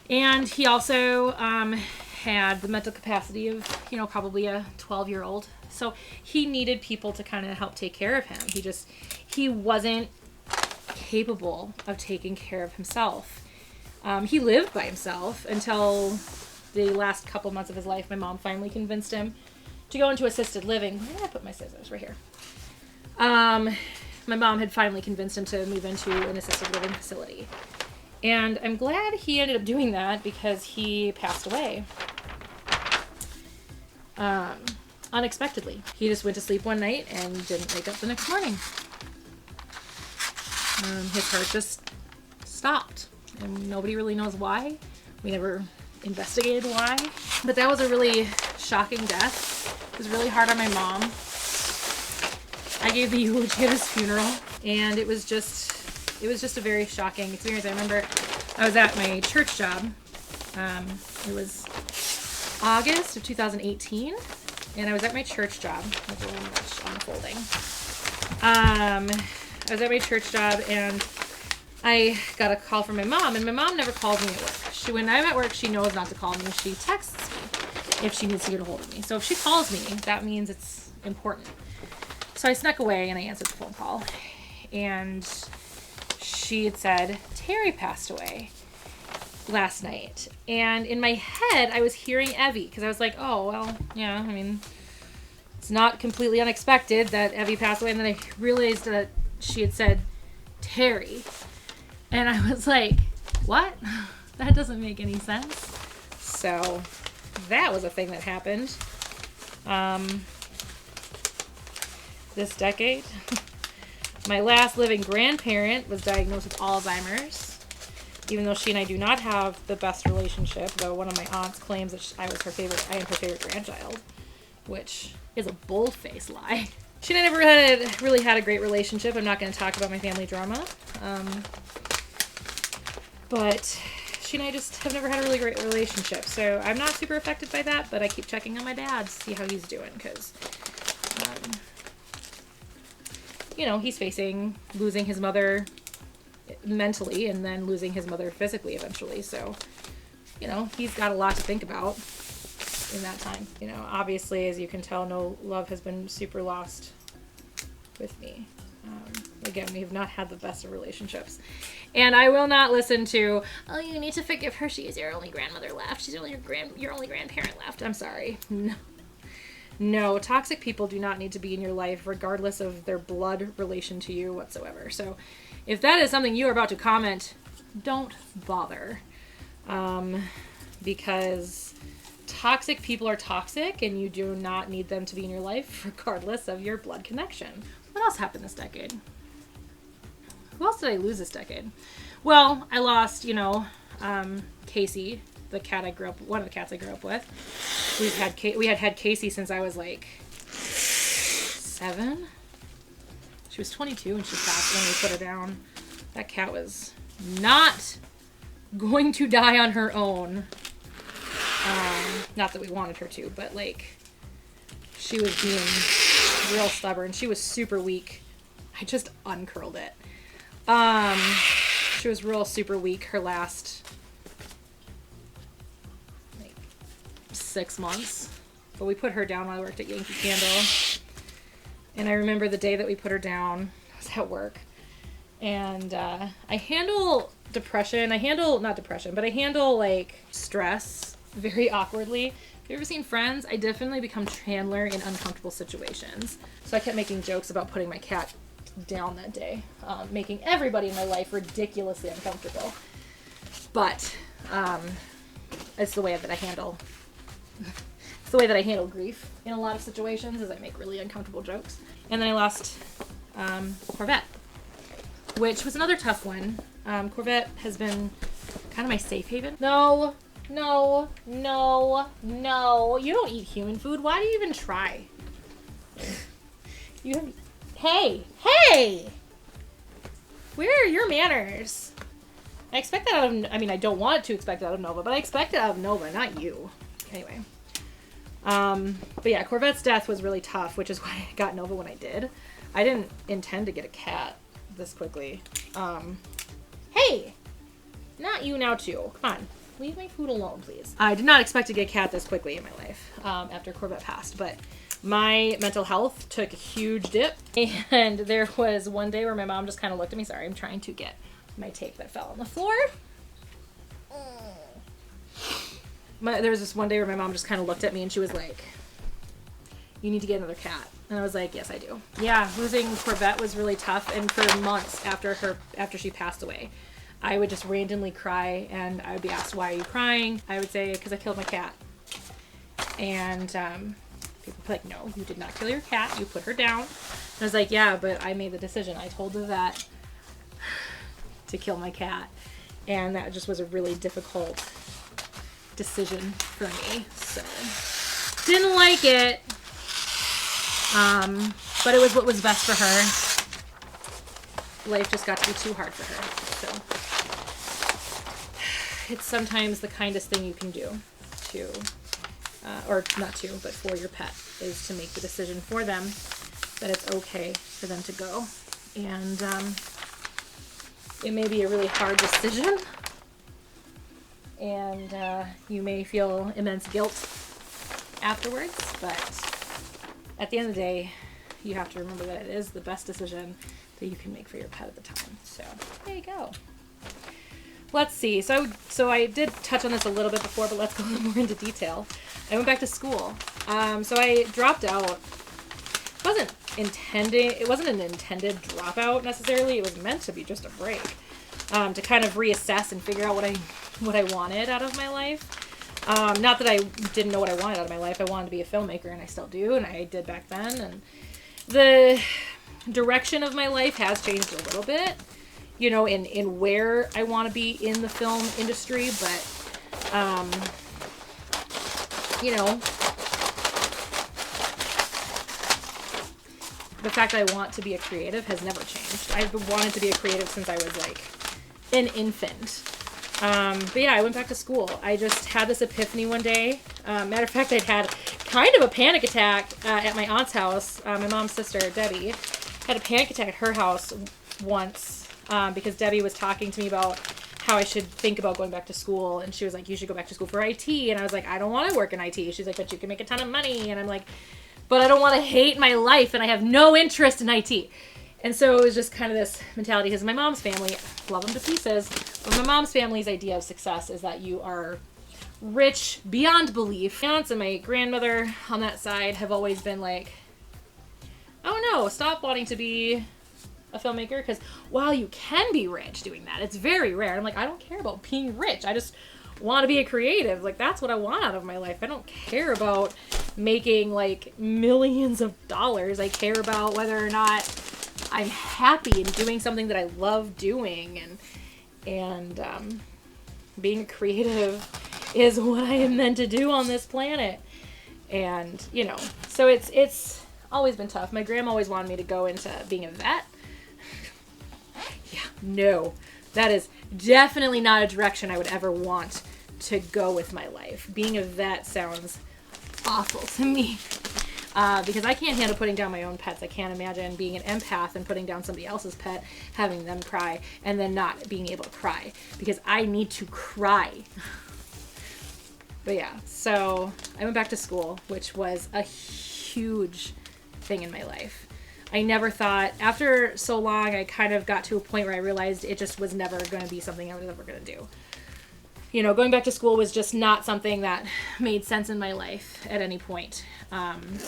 [SPEAKER 1] And he also had the mental capacity of, probably a 12-year-old. So he needed people to kind of help take care of him. He wasn't capable of taking care of himself. He lived by himself until the last couple months of his life. My mom finally convinced him to go into assisted living. Where did I put my scissors? Right here. My mom had finally convinced him to move into an assisted living facility. And I'm glad he ended up doing that because he passed away. Unexpectedly. He just went to sleep one night and didn't wake up the next morning. His heart just stopped. And nobody really knows why. We never investigated why. But that was a really shocking death. It was really hard on my mom. I gave the eulogy at his funeral, and it was just a very shocking experience. I remember I was at my church job. It was August of 2018, and I was at my church job. There's a little much unfolding. I was at my church job, and I got a call from my mom, and my mom never calls me at work. When I'm at work, she knows not to call me. She texts me if she needs to get a hold of me. So if she calls me, that means it's important. So I snuck away and I answered the phone call. And she had said, Terry passed away last night. And in my head, I was hearing Evie, because I was like, oh, well, yeah, I mean, it's not completely unexpected that Evie passed away. And then I realized that she had said Terry. And I was like, what? That doesn't make any sense. So that was a thing that happened. This decade. My last living grandparent was diagnosed with Alzheimer's. Even though she and I do not have the best relationship, though one of my aunts claims that I am her favorite grandchild, which is a bold-faced lie. She and I never really had a great relationship. I'm not going to talk about my family drama. But she and I just have never had a really great relationship. So I'm not super affected by that, but I keep checking on my dad to see how he's doing, because, he's facing losing his mother mentally and then losing his mother physically eventually. So, he's got a lot to think about in that time. Obviously, as you can tell, no love has been super lost with me. Again, we have not had the best of relationships. And I will not listen to, oh, you need to forgive her. She is your only grandmother left. She's only your only grandparent left. I'm sorry. No, toxic people do not need to be in your life, regardless of their blood relation to you whatsoever. So if that is something you are about to comment, don't bother. Because toxic people are toxic, and you do not need them to be in your life, regardless of your blood connection. What else happened this decade? Who else did I lose this decade? Well, I lost, Casey, the cat I grew up, one of the cats I grew up with. We had Casey since I was like 7. She was 22 when she passed when we put her down. That cat was not going to die on her own. Not that we wanted her to, but she was being real stubborn. She was super weak. I just uncurled it. She was real super weak her last 6 months, but we put her down when I worked at Yankee Candle. And I remember the day that we put her down, I was at work, and I handle depression. I handle stress very awkwardly. Have you ever seen Friends? I definitely become Chandler in uncomfortable situations. So I kept making jokes about putting my cat down that day, making everybody in my life ridiculously uncomfortable. But it's the way that I handle grief in a lot of situations, is I make really uncomfortable jokes. And then I lost Corvette, which was another tough one. Corvette has been kind of my safe haven. No, you don't eat human food. Why do you even try? Hey! Where are your manners? I expect that I don't want to expect it out of Nova, but I expect it out of Nova, not you. Anyway. But yeah, Corvette's death was really tough, which is why I got Nova when I did. I didn't intend to get a cat this quickly. Hey! Not you now too. Come on. Leave my food alone, please. I did not expect to get a cat this quickly in my life after Corvette passed, but my mental health took a huge dip. And there was one day where my mom just kind of looked at me. Sorry, I'm trying to get my tape that fell on the floor. There was this one day where my mom just kind of looked at me and she was like, you need to get another cat. And I was like, yes, I do. Yeah, losing Corvette was really tough. And for months after she passed away, I would just randomly cry, and I would be asked, why are you crying? I would say, because I killed my cat. And people would be like, no, you did not kill your cat. You put her down. And I was like, yeah, but I made the decision. I told the vet to kill my cat. And that just was a really difficult decision for me. So, didn't like it. But it was what was best for her. Life just got to be too hard for her. So, it's sometimes the kindest thing you can do to, or not to, but for your pet, is to make the decision for them that it's okay for them to go. And it may be a really hard decision, and you may feel immense guilt afterwards, but at the end of the day, you have to remember that it is the best decision that you can make for your pet at the time. So there you go. Let's see. So I did touch on this a little bit before, but let's go a little more into detail. I went back to school. So I dropped out. It wasn't an intended dropout necessarily. It was meant to be just a break, to kind of reassess and figure out what I wanted out of my life. Not that I didn't know what I wanted out of my life. I wanted to be a filmmaker, and I still do, and I did back then. And the direction of my life has changed a little bit, you know, in where I want to be in the film industry, but, you know, the fact that I want to be a creative has never changed. I've wanted to be a creative since I was like an infant. But yeah, I went back to school. I just had this epiphany one day. Matter of fact, I'd had kind of a panic attack at my aunt's house. My mom's sister, Debbie, had a panic attack at her house once because Debbie was talking to me about how I should think about going back to school. And she was like, you should go back to school for IT. And I was like, I don't want to work in IT. She's like, but you can make a ton of money. And I'm like, but I don't want to hate my life, and I have no interest in IT. And so it was just kind of this mentality, because my mom's family, love them to pieces, but my mom's family's idea of success is that you are rich beyond belief. My aunts and my grandmother on that side have always been like, oh no, stop wanting to be a filmmaker, because while you can be rich doing that, it's very rare. I'm like, I don't care about being rich. I just want to be a creative. Like, that's what I want out of my life. I don't care about making like millions of dollars. I care about whether or not I'm happy and doing something that I love doing, and being a creative is what I am meant to do on this planet. And, you know, so it's always been tough. My grandma always wanted me to go into being a vet. Yeah, no, that is definitely not a direction I would ever want to go with my life. Being a vet sounds awful to me. Because I can't handle putting down my own pets. I can't imagine being an empath and putting down somebody else's pet, having them cry, and then not being able to cry. Because I need to cry. But yeah, so I went back to school, which was a huge thing in my life. I never thought, after so long, I kind of got to a point where I realized it just was never going to be something I was ever going to do. You know, going back to school was just not something that made sense in my life at any point. And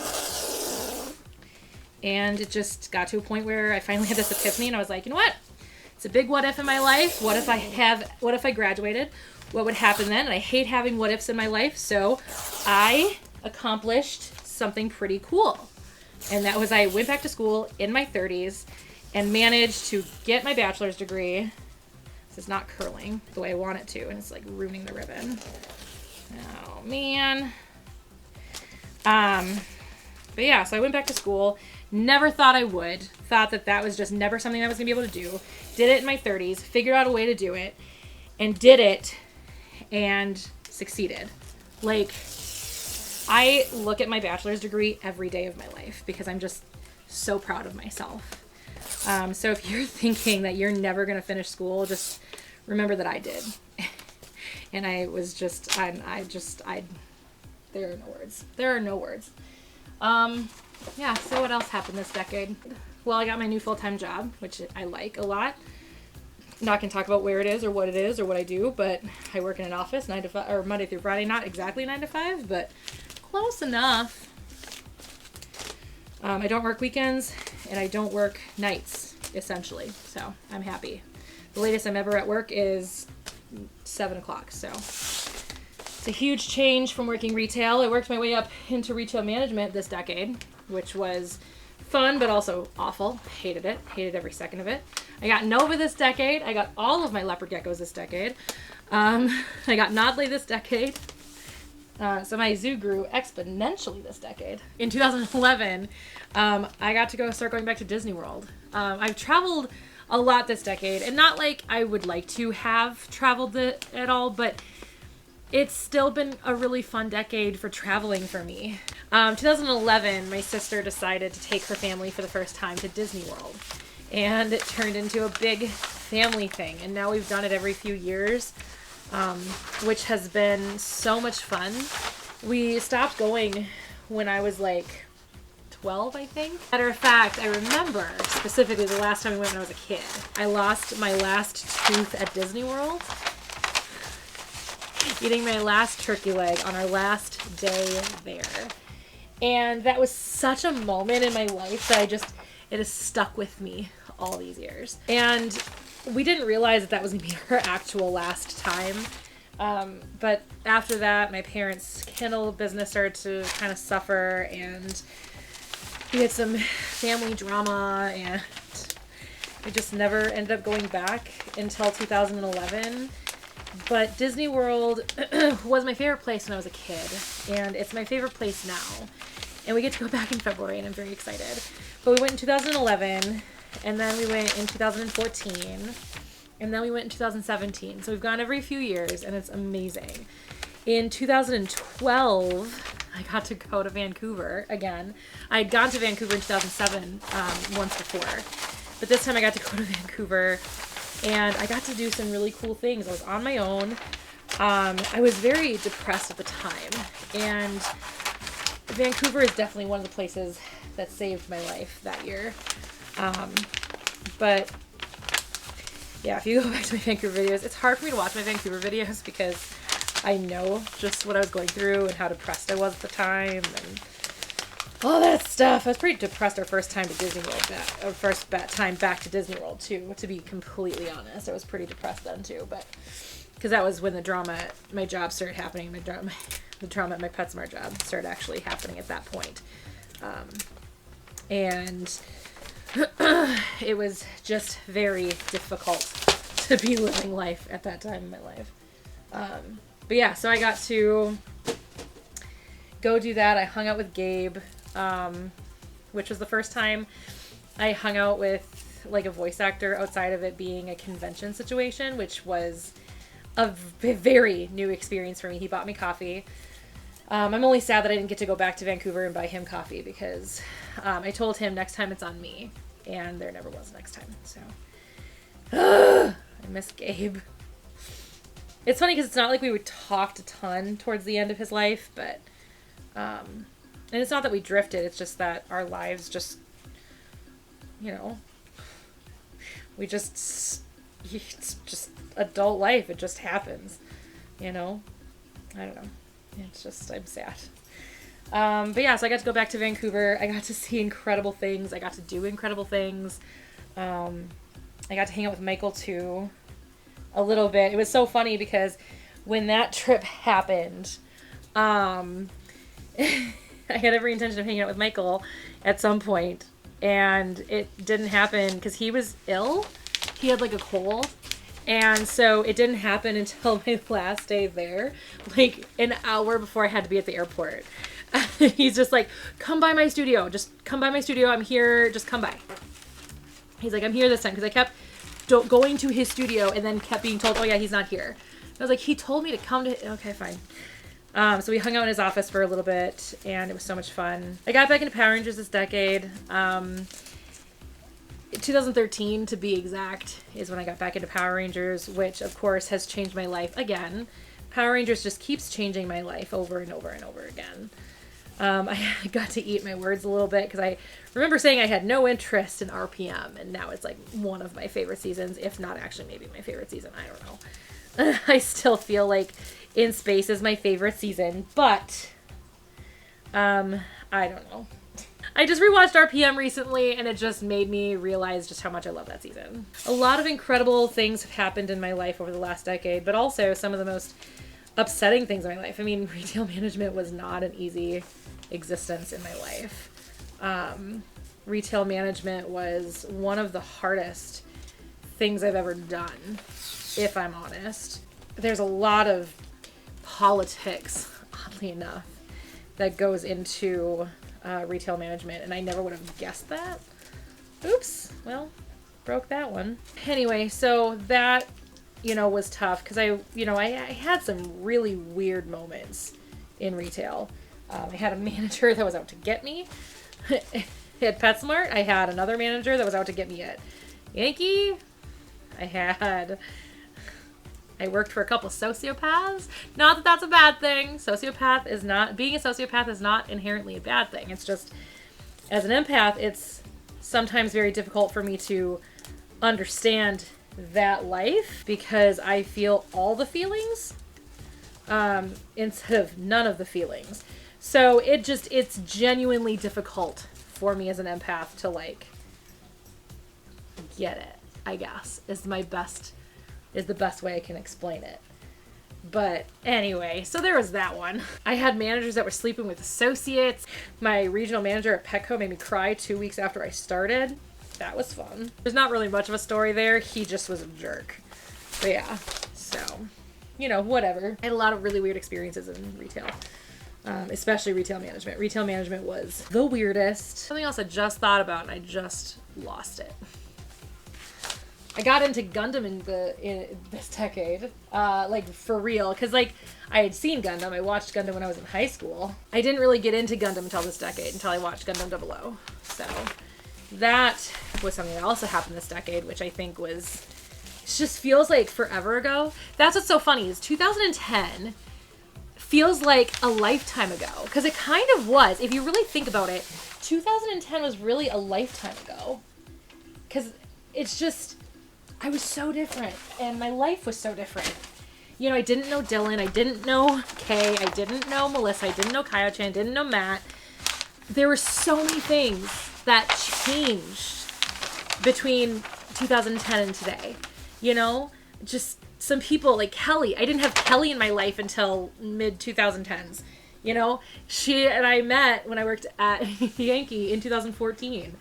[SPEAKER 1] it just got to a point where I finally had this epiphany, and I was like, you know what? It's a big what if in my life. What if I graduated? What would happen then? And I hate having what ifs in my life. So I accomplished something pretty cool. And that was, I went back to school in my 30s and managed to get my bachelor's degree. This is not curling the way I want it to, and it's like ruining the ribbon. Oh man. But yeah, so I went back to school. Never thought I would. Thought that was just never something I was gonna be able to do. Did it in my 30s, figured out a way to do it, and did it, and succeeded. Like, I look at my bachelor's degree every day of my life because I'm just so proud of myself. So if you're thinking that you're never going to finish school, just remember that I did. And I was just, there are no words. There are no words. Yeah, so what else happened this decade? Well, I got my new full-time job, which I like a lot. Not going to talk about where it is or what I do, but I work in an office 9 to 5, or Monday through Friday, not exactly 9 to 5, but close enough. I don't work weekends, and I don't work nights, essentially, so I'm happy. The latest I'm ever at work is 7 o'clock, so it's a huge change from working retail. I worked my way up into retail management this decade, which was fun, but also awful. Hated it. Hated every second of it. I got Nova this decade. I got all of my leopard geckos this decade. I got Nodley this decade. So my zoo grew exponentially this decade. In 2011, I got to start going back to Disney World. I've traveled a lot this decade, and not like I would like to have traveled at all, but it's still been a really fun decade for traveling for me. 2011, my sister decided to take her family for the first time to Disney World, and it turned into a big family thing, and now we've done it every few years, which has been so much fun. We stopped going when I was like 12, I think. Matter of fact, I remember specifically the last time we went when I was a kid. I lost my last tooth at Disney World, eating my last turkey leg on our last day there. And that was such a moment in my life that it has stuck with me all these years. And we didn't realize that was going to be our actual last time. But after that, my parents' kennel business started to kind of suffer, and we had some family drama, and we just never ended up going back until 2011. But Disney World was my favorite place when I was a kid, and it's my favorite place now. And we get to go back in February, and I'm very excited. But we went in 2011, and then we went in 2014, and then we went in 2017. So we've gone every few years, and it's amazing. In 2012, I got to go to Vancouver again. I had gone to Vancouver in 2007 once before, but this time I got to go to Vancouver, and I got to do some really cool things. I was on my own. I was very depressed at the time, and Vancouver is definitely one of the places that saved my life that year. But yeah, if you go back to my Vancouver videos, it's hard for me to watch my Vancouver videos because I know just what I was going through and how depressed I was at the time and all that stuff. I was pretty depressed our first time to Disney World, our first time back to Disney World too, to be completely honest. I was pretty depressed then too, but because that was when the drama at my job started happening. The drama at my PetSmart job started actually happening at that point. And it was just very difficult to be living life at that time in my life. But yeah, so I got to go do that. I hung out with Gabe, which was the first time I hung out with like a voice actor outside of it being a convention situation, which was a very new experience for me. He bought me coffee. I'm only sad that I didn't get to go back to Vancouver and buy him coffee because I told him next time it's on me, and there never was next time. So I miss Gabe. It's funny because it's not like we talked a ton towards the end of his life, but and it's not that we drifted, it's just that our lives just, you know, it's just adult life. It just happens, you know. I don't know. It's just, I'm sad. But yeah, so I got to go back to Vancouver. I got to see incredible things. I got to do incredible things. I got to hang out with Michael too a little bit. It was so funny because when that trip happened, I had every intention of hanging out with Michael at some point, and it didn't happen because he was ill. He had like a cold. And so it didn't happen until my last day there, like an hour before I had to be at the airport. He's just like, come by my studio. Just come by my studio. I'm here. Just come by. He's like, I'm here this time. Because I kept going to his studio and then kept being told, oh yeah, he's not here. I was like, he told me to come to, okay, fine. So we hung out in his office for a little bit, and it was so much fun. I got back into Power Rangers this decade. 2013, to be exact, is when I got back into Power Rangers, which, of course, has changed my life again. Power Rangers just keeps changing my life over and over and over again. I got to eat my words a little bit because I remember saying I had no interest in RPM, and now it's like one of my favorite seasons, if not actually maybe my favorite season. I don't know. I still feel like In Space is my favorite season, but I don't know. I just rewatched RPM recently, and it just made me realize just how much I love that season. A lot of incredible things have happened in my life over the last decade, but also some of the most upsetting things in my life. I mean, retail management was not an easy existence in my life. Retail management was one of the hardest things I've ever done, if I'm honest. There's a lot of politics, oddly enough, that goes into retail management, and I never would have guessed that. Oops, well, broke that one. Anyway, so that, was tough because I had some really weird moments in retail. I had a manager that was out to get me at PetSmart. I had another manager that was out to get me at Yankee. I worked for a couple sociopaths. Not that that's a bad thing. Being a sociopath is not inherently a bad thing. It's just, as an empath, it's sometimes very difficult for me to understand that life because I feel all the feelings instead of none of the feelings. So it's genuinely difficult for me as an empath to get it, I guess, is the best way I can explain it. But anyway, so there was that one. I had managers that were sleeping with associates. My regional manager at Petco made me cry 2 weeks after I started. That was fun. There's not really much of a story there. He just was a jerk. But yeah, so, whatever. I had a lot of really weird experiences in retail. Especially retail management. Retail management was the weirdest. Something else I just thought about and I just lost it. I got into Gundam in this decade, for real, because I had seen Gundam. I watched Gundam when I was in high school. I didn't really get into Gundam until this decade, until I watched Gundam 00. So that was something that also happened this decade, which I think it just feels like forever ago. That's what's so funny is 2010 feels like a lifetime ago, because it kind of was. If you really think about it, 2010 was really a lifetime ago, because it's just, I was so different, and my life was so different. I didn't know Dylan, I didn't know Kay, I didn't know Melissa, I didn't know Kyo-chan, didn't know Matt. There were so many things that changed between 2010 and today. Just some people like Kelly. I didn't have Kelly in my life until mid-2010s. She and I met when I worked at Yankee in 2014.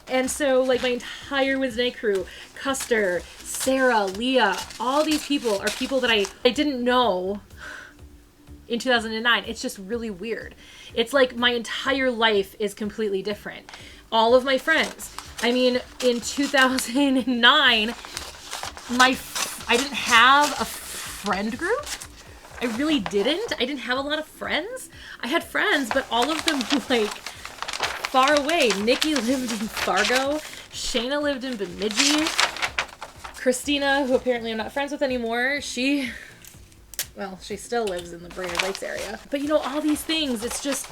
[SPEAKER 1] And so my entire Wednesday night crew, Custer, Sarah, Leah, all these people are people that I didn't know in 2009. It's just really weird. It's like my entire life is completely different. All of my friends. I mean, in 2009, I didn't have a friend group. I really didn't. I didn't have a lot of friends. I had friends, but all of them far away. Nikki lived in Fargo. Shayna lived in Bemidji. Christina, who apparently I'm not friends with anymore, she still lives in the Brainerd Lakes area. But all these things, it's just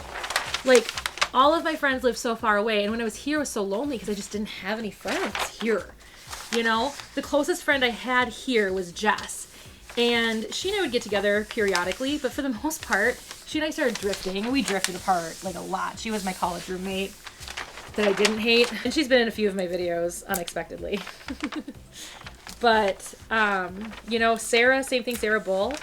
[SPEAKER 1] all of my friends live so far away. And when I was here, I was so lonely because I just didn't have any friends here. The closest friend I had here was Jess. And she and I would get together periodically, but for the most part, she and I started drifting, and we drifted apart a lot. She was my college roommate that I didn't hate, and she's been in a few of my videos unexpectedly. But, Sarah, same thing, Sarah Bull.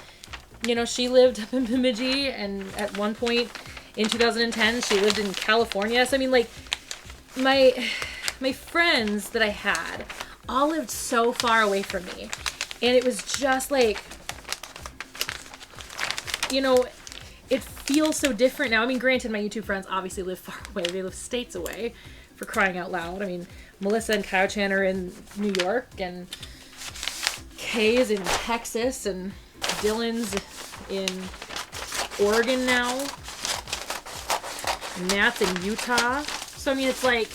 [SPEAKER 1] She lived up in Bemidji, and at one point in 2010, she lived in California. So, my friends that I had all lived so far away from me. And it was just it feels so different now. Granted, my YouTube friends obviously live far away. They live states away, for crying out loud. Melissa and Kyo-chan are in New York, and Kay is in Texas, and Dylan's in Oregon now. Matt's in Utah. So, I mean, it's like,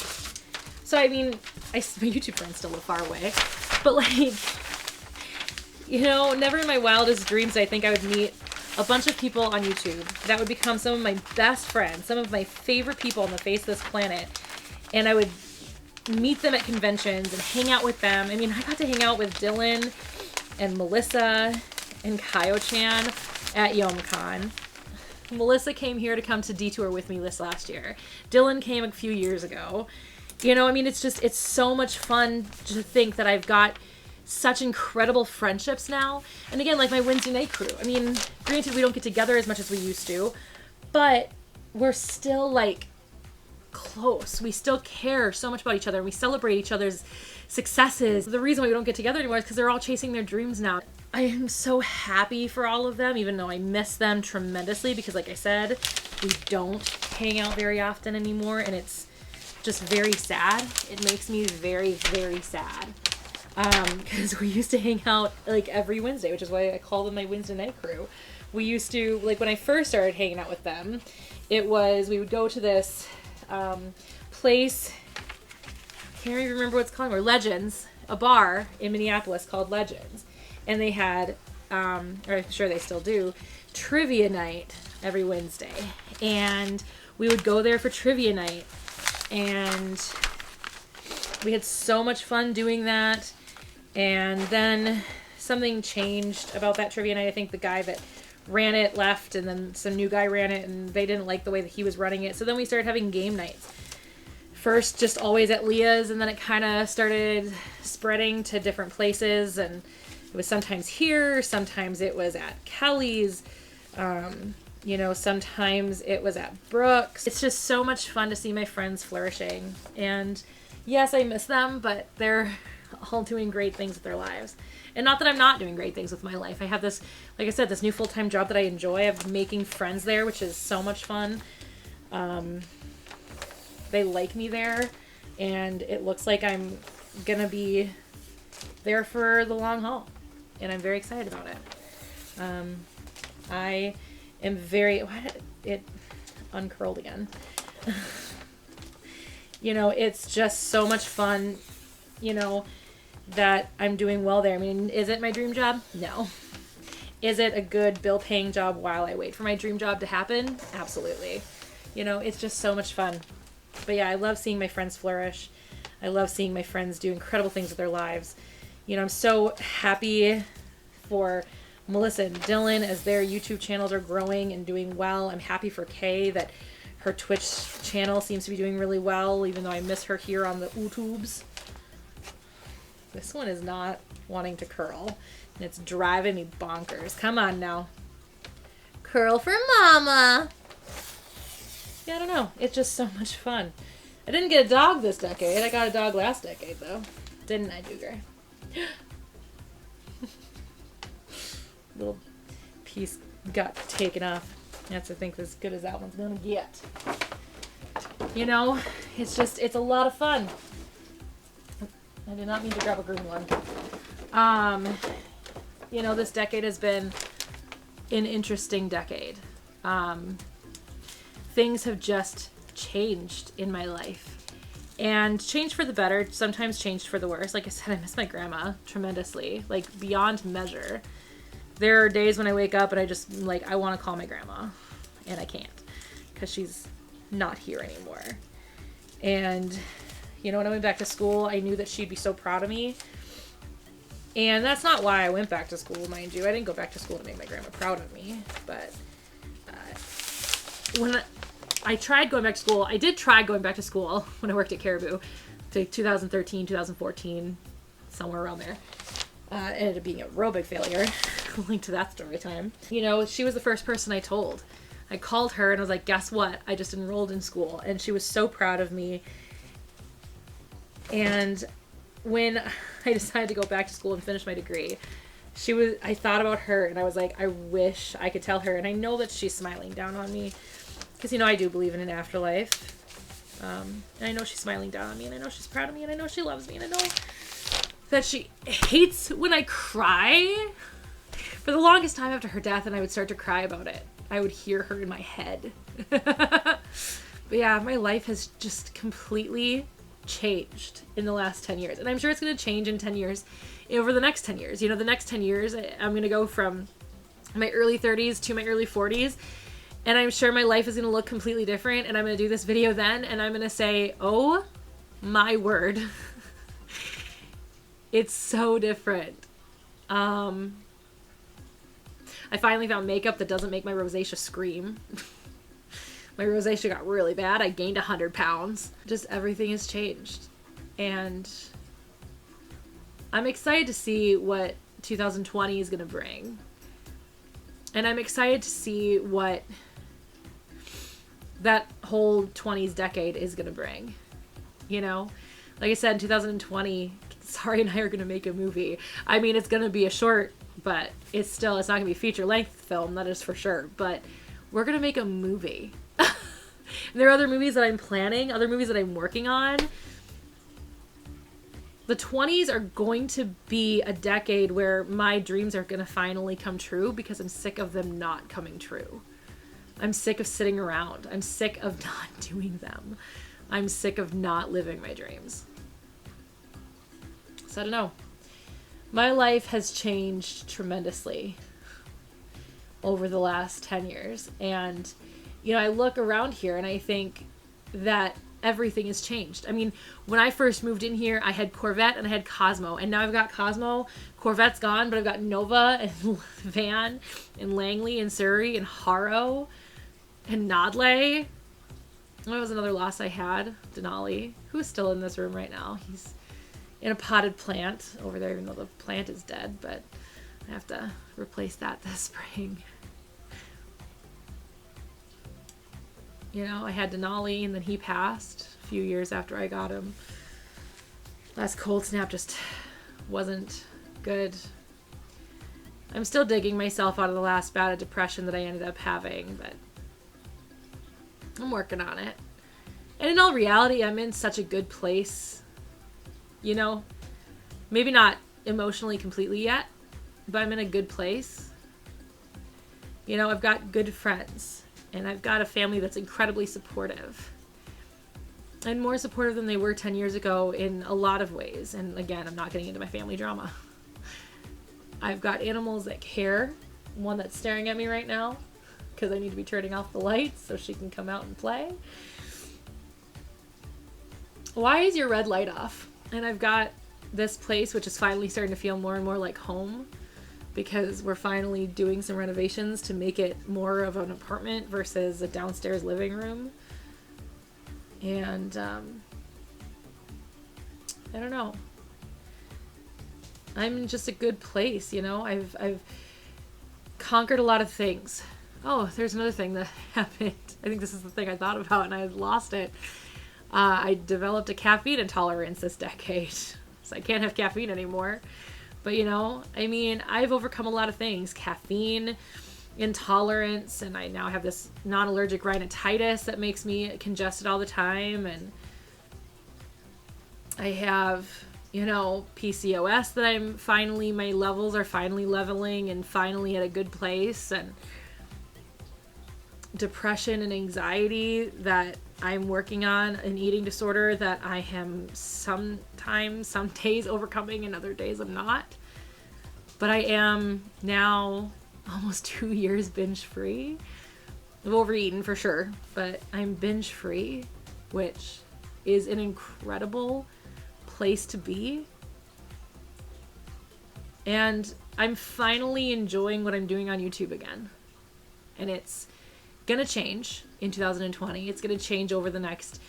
[SPEAKER 1] so, I mean, my YouTube friends still live far away. But, like, you know, never in my wildest dreams did I think I would meet a bunch of people on YouTube that would become some of my best friends, some of my favorite people on the face of this planet. And I would meet them at conventions and hang out with them. I mean, I got to hang out with Dylan and Melissa and Kaio-chan at YomaCon. Melissa came here to come to Detour with me this last year. Dylan came a few years ago. You know, I mean, it's just, it's so much fun to think that I've got such incredible friendships now. And again, like my Wednesday night crew. I mean, granted, we don't get together as much as we used to, but we're still like close. We still care so much about each other. We celebrate each other's successes. The reason why we don't get together anymore is because they're all chasing their dreams now. I am so happy for all of them, even though I miss them tremendously because, like I said, we don't hang out very often anymore, and it's just very sad. It makes me very, very sad. Because we used to hang out like every Wednesday, which is why I call them my Wednesday night crew. We used to, like when I first started hanging out with them, it was, we would go to this place, can't even remember what it's called, or Legends, a bar in Minneapolis called Legends. And they had, or I'm sure they still do, trivia night every Wednesday. And we would go there for trivia night. And we had so much fun doing that. And then something changed about that trivia night. I think the guy that ran it left, and then some new guy ran it, and they didn't like the way that he was running it. So then we started having game nights. First, just always at Leah's, and then it kind of started spreading to different places. And it was sometimes here, sometimes it was at Kelly's, you know, sometimes it was at Brooks. It's just so much fun to see my friends flourishing. And yes, I miss them, but they're all doing great things with their lives. And not that I'm not doing great things with my life. I have this, like I said, this new full-time job that I enjoy of making friends there, which is so much fun. They like me there, and it looks like I'm gonna be there for the long haul, and I'm very excited about it. I am very, it uncurled again. You know, it's just so much fun, you know, that I'm doing well there. I mean, is it my dream job? No. Is it a good bill-paying job while I wait for my dream job to happen? Absolutely. You know, it's just so much fun. But yeah, I love seeing my friends flourish. I love seeing my friends do incredible things with their lives. You know, I'm so happy for Melissa and Dylan as their YouTube channels are growing and doing well. I'm happy for Kay that her Twitch channel seems to be doing really well, even though I miss her here on the YouTubes. This one is not wanting to curl, and it's driving me bonkers. Come on now. Curl for mama. Yeah, I don't know. It's just so much fun. I didn't get a dog this decade. I got a dog last decade, though. Didn't I, Dooger? Little piece got taken off. That's, I think, as good as that one's gonna get. You know, it's just, it's a lot of fun. I did not mean to grab a green one. You know, this decade has been an interesting decade. Things have just changed in my life, and changed for the better, sometimes changed for the worse. Like I said, I miss my grandma tremendously, like beyond measure. There are days when I wake up and I just, like, I want to call my grandma, and I can't because she's not here anymore. And, you know, when I went back to school, I knew that she'd be so proud of me. And that's not why I went back to school, mind you. I didn't go back to school to make my grandma proud of me, but when I tried going back to school, I did try going back to school when I worked at Caribou, to 2013, 2014, somewhere around there. It ended up being a real big failure. Link to that story time. You know, she was the first person I told. I called her and I was like, guess what? I just enrolled in school. And she was so proud of me. And when I decided to go back to school and finish my degree, I thought about her and I was like, I wish I could tell her. And I know that she's smiling down on me because, you know, I do believe in an afterlife. And I know she's smiling down on me, and I know she's proud of me, and I know she loves me, and I know that she hates when I cry. For the longest time after her death, and I would start to cry about it. I would hear her in my head. But yeah, my life has just completely changed in the last 10 years. And I'm sure it's going to change in 10 years, over the next 10 years. You know, the next 10 years, I'm going to go from my early 30s to my early 40s. And I'm sure my life is going to look completely different. And I'm going to do this video then. And I'm going to say, oh my word. It's so different. I finally found makeup that doesn't make my rosacea scream. My rosacea got really bad. I gained 100 pounds. Just everything has changed. And I'm excited to see what 2020 is going to bring. And I'm excited to see what that whole 20s decade is going to bring. You know? Like I said, in 2020, Sorry and I are going to make a movie. I mean, it's going to be a short, but it's not going to be a feature-length film, that is for sure. But we're going to make a movie. There are other movies that I'm planning, other movies that I'm working on. The 20s are going to be a decade where my dreams are going to finally come true because I'm sick of them not coming true. I'm sick of sitting around. I'm sick of not doing them. I'm sick of not living my dreams. So I don't know. My life has changed tremendously over the last 10 years. And, you know, I look around here and I think that everything has changed. I mean, when I first moved in here, I had Corvette and I had Cosmo. And now I've got Cosmo. Corvette's gone, but I've got Nova and Van and Langley and Surrey and Haro and Nodley. What was another loss I had? Denali, who's still in this room right now. He's in a potted plant over there, even though the plant is dead, but I have to replace that this spring. You know, I had Denali and then he passed a few years after I got him. Last cold snap just wasn't good. I'm still digging myself out of the last bout of depression that I ended up having, but I'm working on it. And in all reality, I'm in such a good place. You know, maybe not emotionally completely yet, but I'm in a good place. You know, I've got good friends. And I've got a family that's incredibly supportive. And more supportive than they were 10 years ago in a lot of ways. And again, I'm not getting into my family drama. I've got animals that care. One that's staring at me right now because I need to be turning off the lights so she can come out and play. Why is your red light off? And I've got this place which is finally starting to feel more and more like home. Because we're finally doing some renovations to make it more of an apartment versus a downstairs living room. And I don't know. I'm in just a good place, you know. I've conquered a lot of things. Oh, there's another thing that happened. I think this is the thing I thought about and I lost it. I developed a caffeine intolerance this decade. So I can't have caffeine anymore. But, you know, I mean, I've overcome a lot of things. Caffeine intolerance, and I now have this non-allergic rhinitis that makes me congested all the time. And I have, you know, PCOS that my levels are finally leveling and finally at a good place. And depression and anxiety that I'm working on, an eating disorder that I am some days overcoming and other days I'm not. But I am now almost 2 years binge free. I've overeaten for sure, but I'm binge free, which is an incredible place to be. And I'm finally enjoying what I'm doing on YouTube again. And it's gonna change in 2020. It's gonna change over the next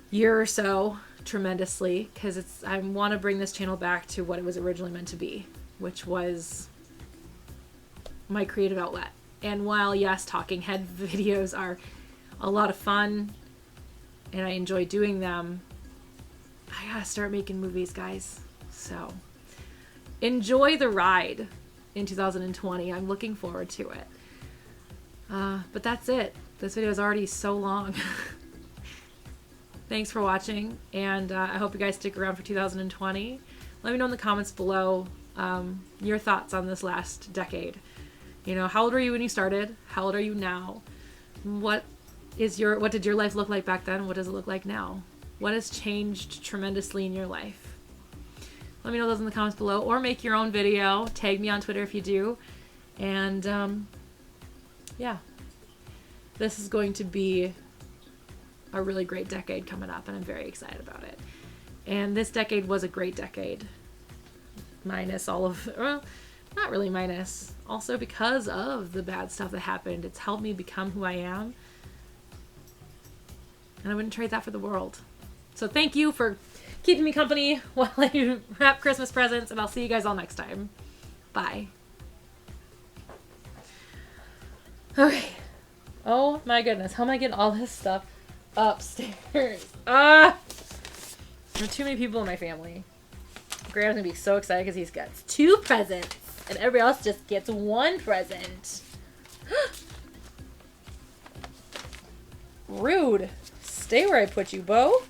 [SPEAKER 1] year or so tremendously because I want to bring this channel back to what it was originally meant to be, which was my creative outlet. And while yes, talking head videos are a lot of fun and I enjoy doing them, I gotta start making movies, guys. So enjoy the ride in 2020. I'm looking forward to it. But that's it. This video is already so long. Thanks for watching, and I hope you guys stick around for 2020. Let me know in the comments below your thoughts on this last decade You know, how old were you when you started? How old are you now? What did your life look like back then? What does it look like now? What has changed tremendously in your life? Let me know those in the comments below, or make your own video. Tag me on Twitter if you do. And yeah, this is going to be a really great decade coming up, and I'm very excited about it. And this decade was a great decade, minus all of, well, not really minus, also because of the bad stuff that happened. It's helped me become who I am, and I wouldn't trade that for the world. So thank you for keeping me company while I wrap Christmas presents, and I'll see you guys all next time. Bye. Okay. Oh my goodness, how am I getting all this stuff upstairs? There are too many people in my family. Graham's gonna be so excited because he's got 2 presents, and everybody else just gets 1 present. Rude. Stay where I put you, Bo.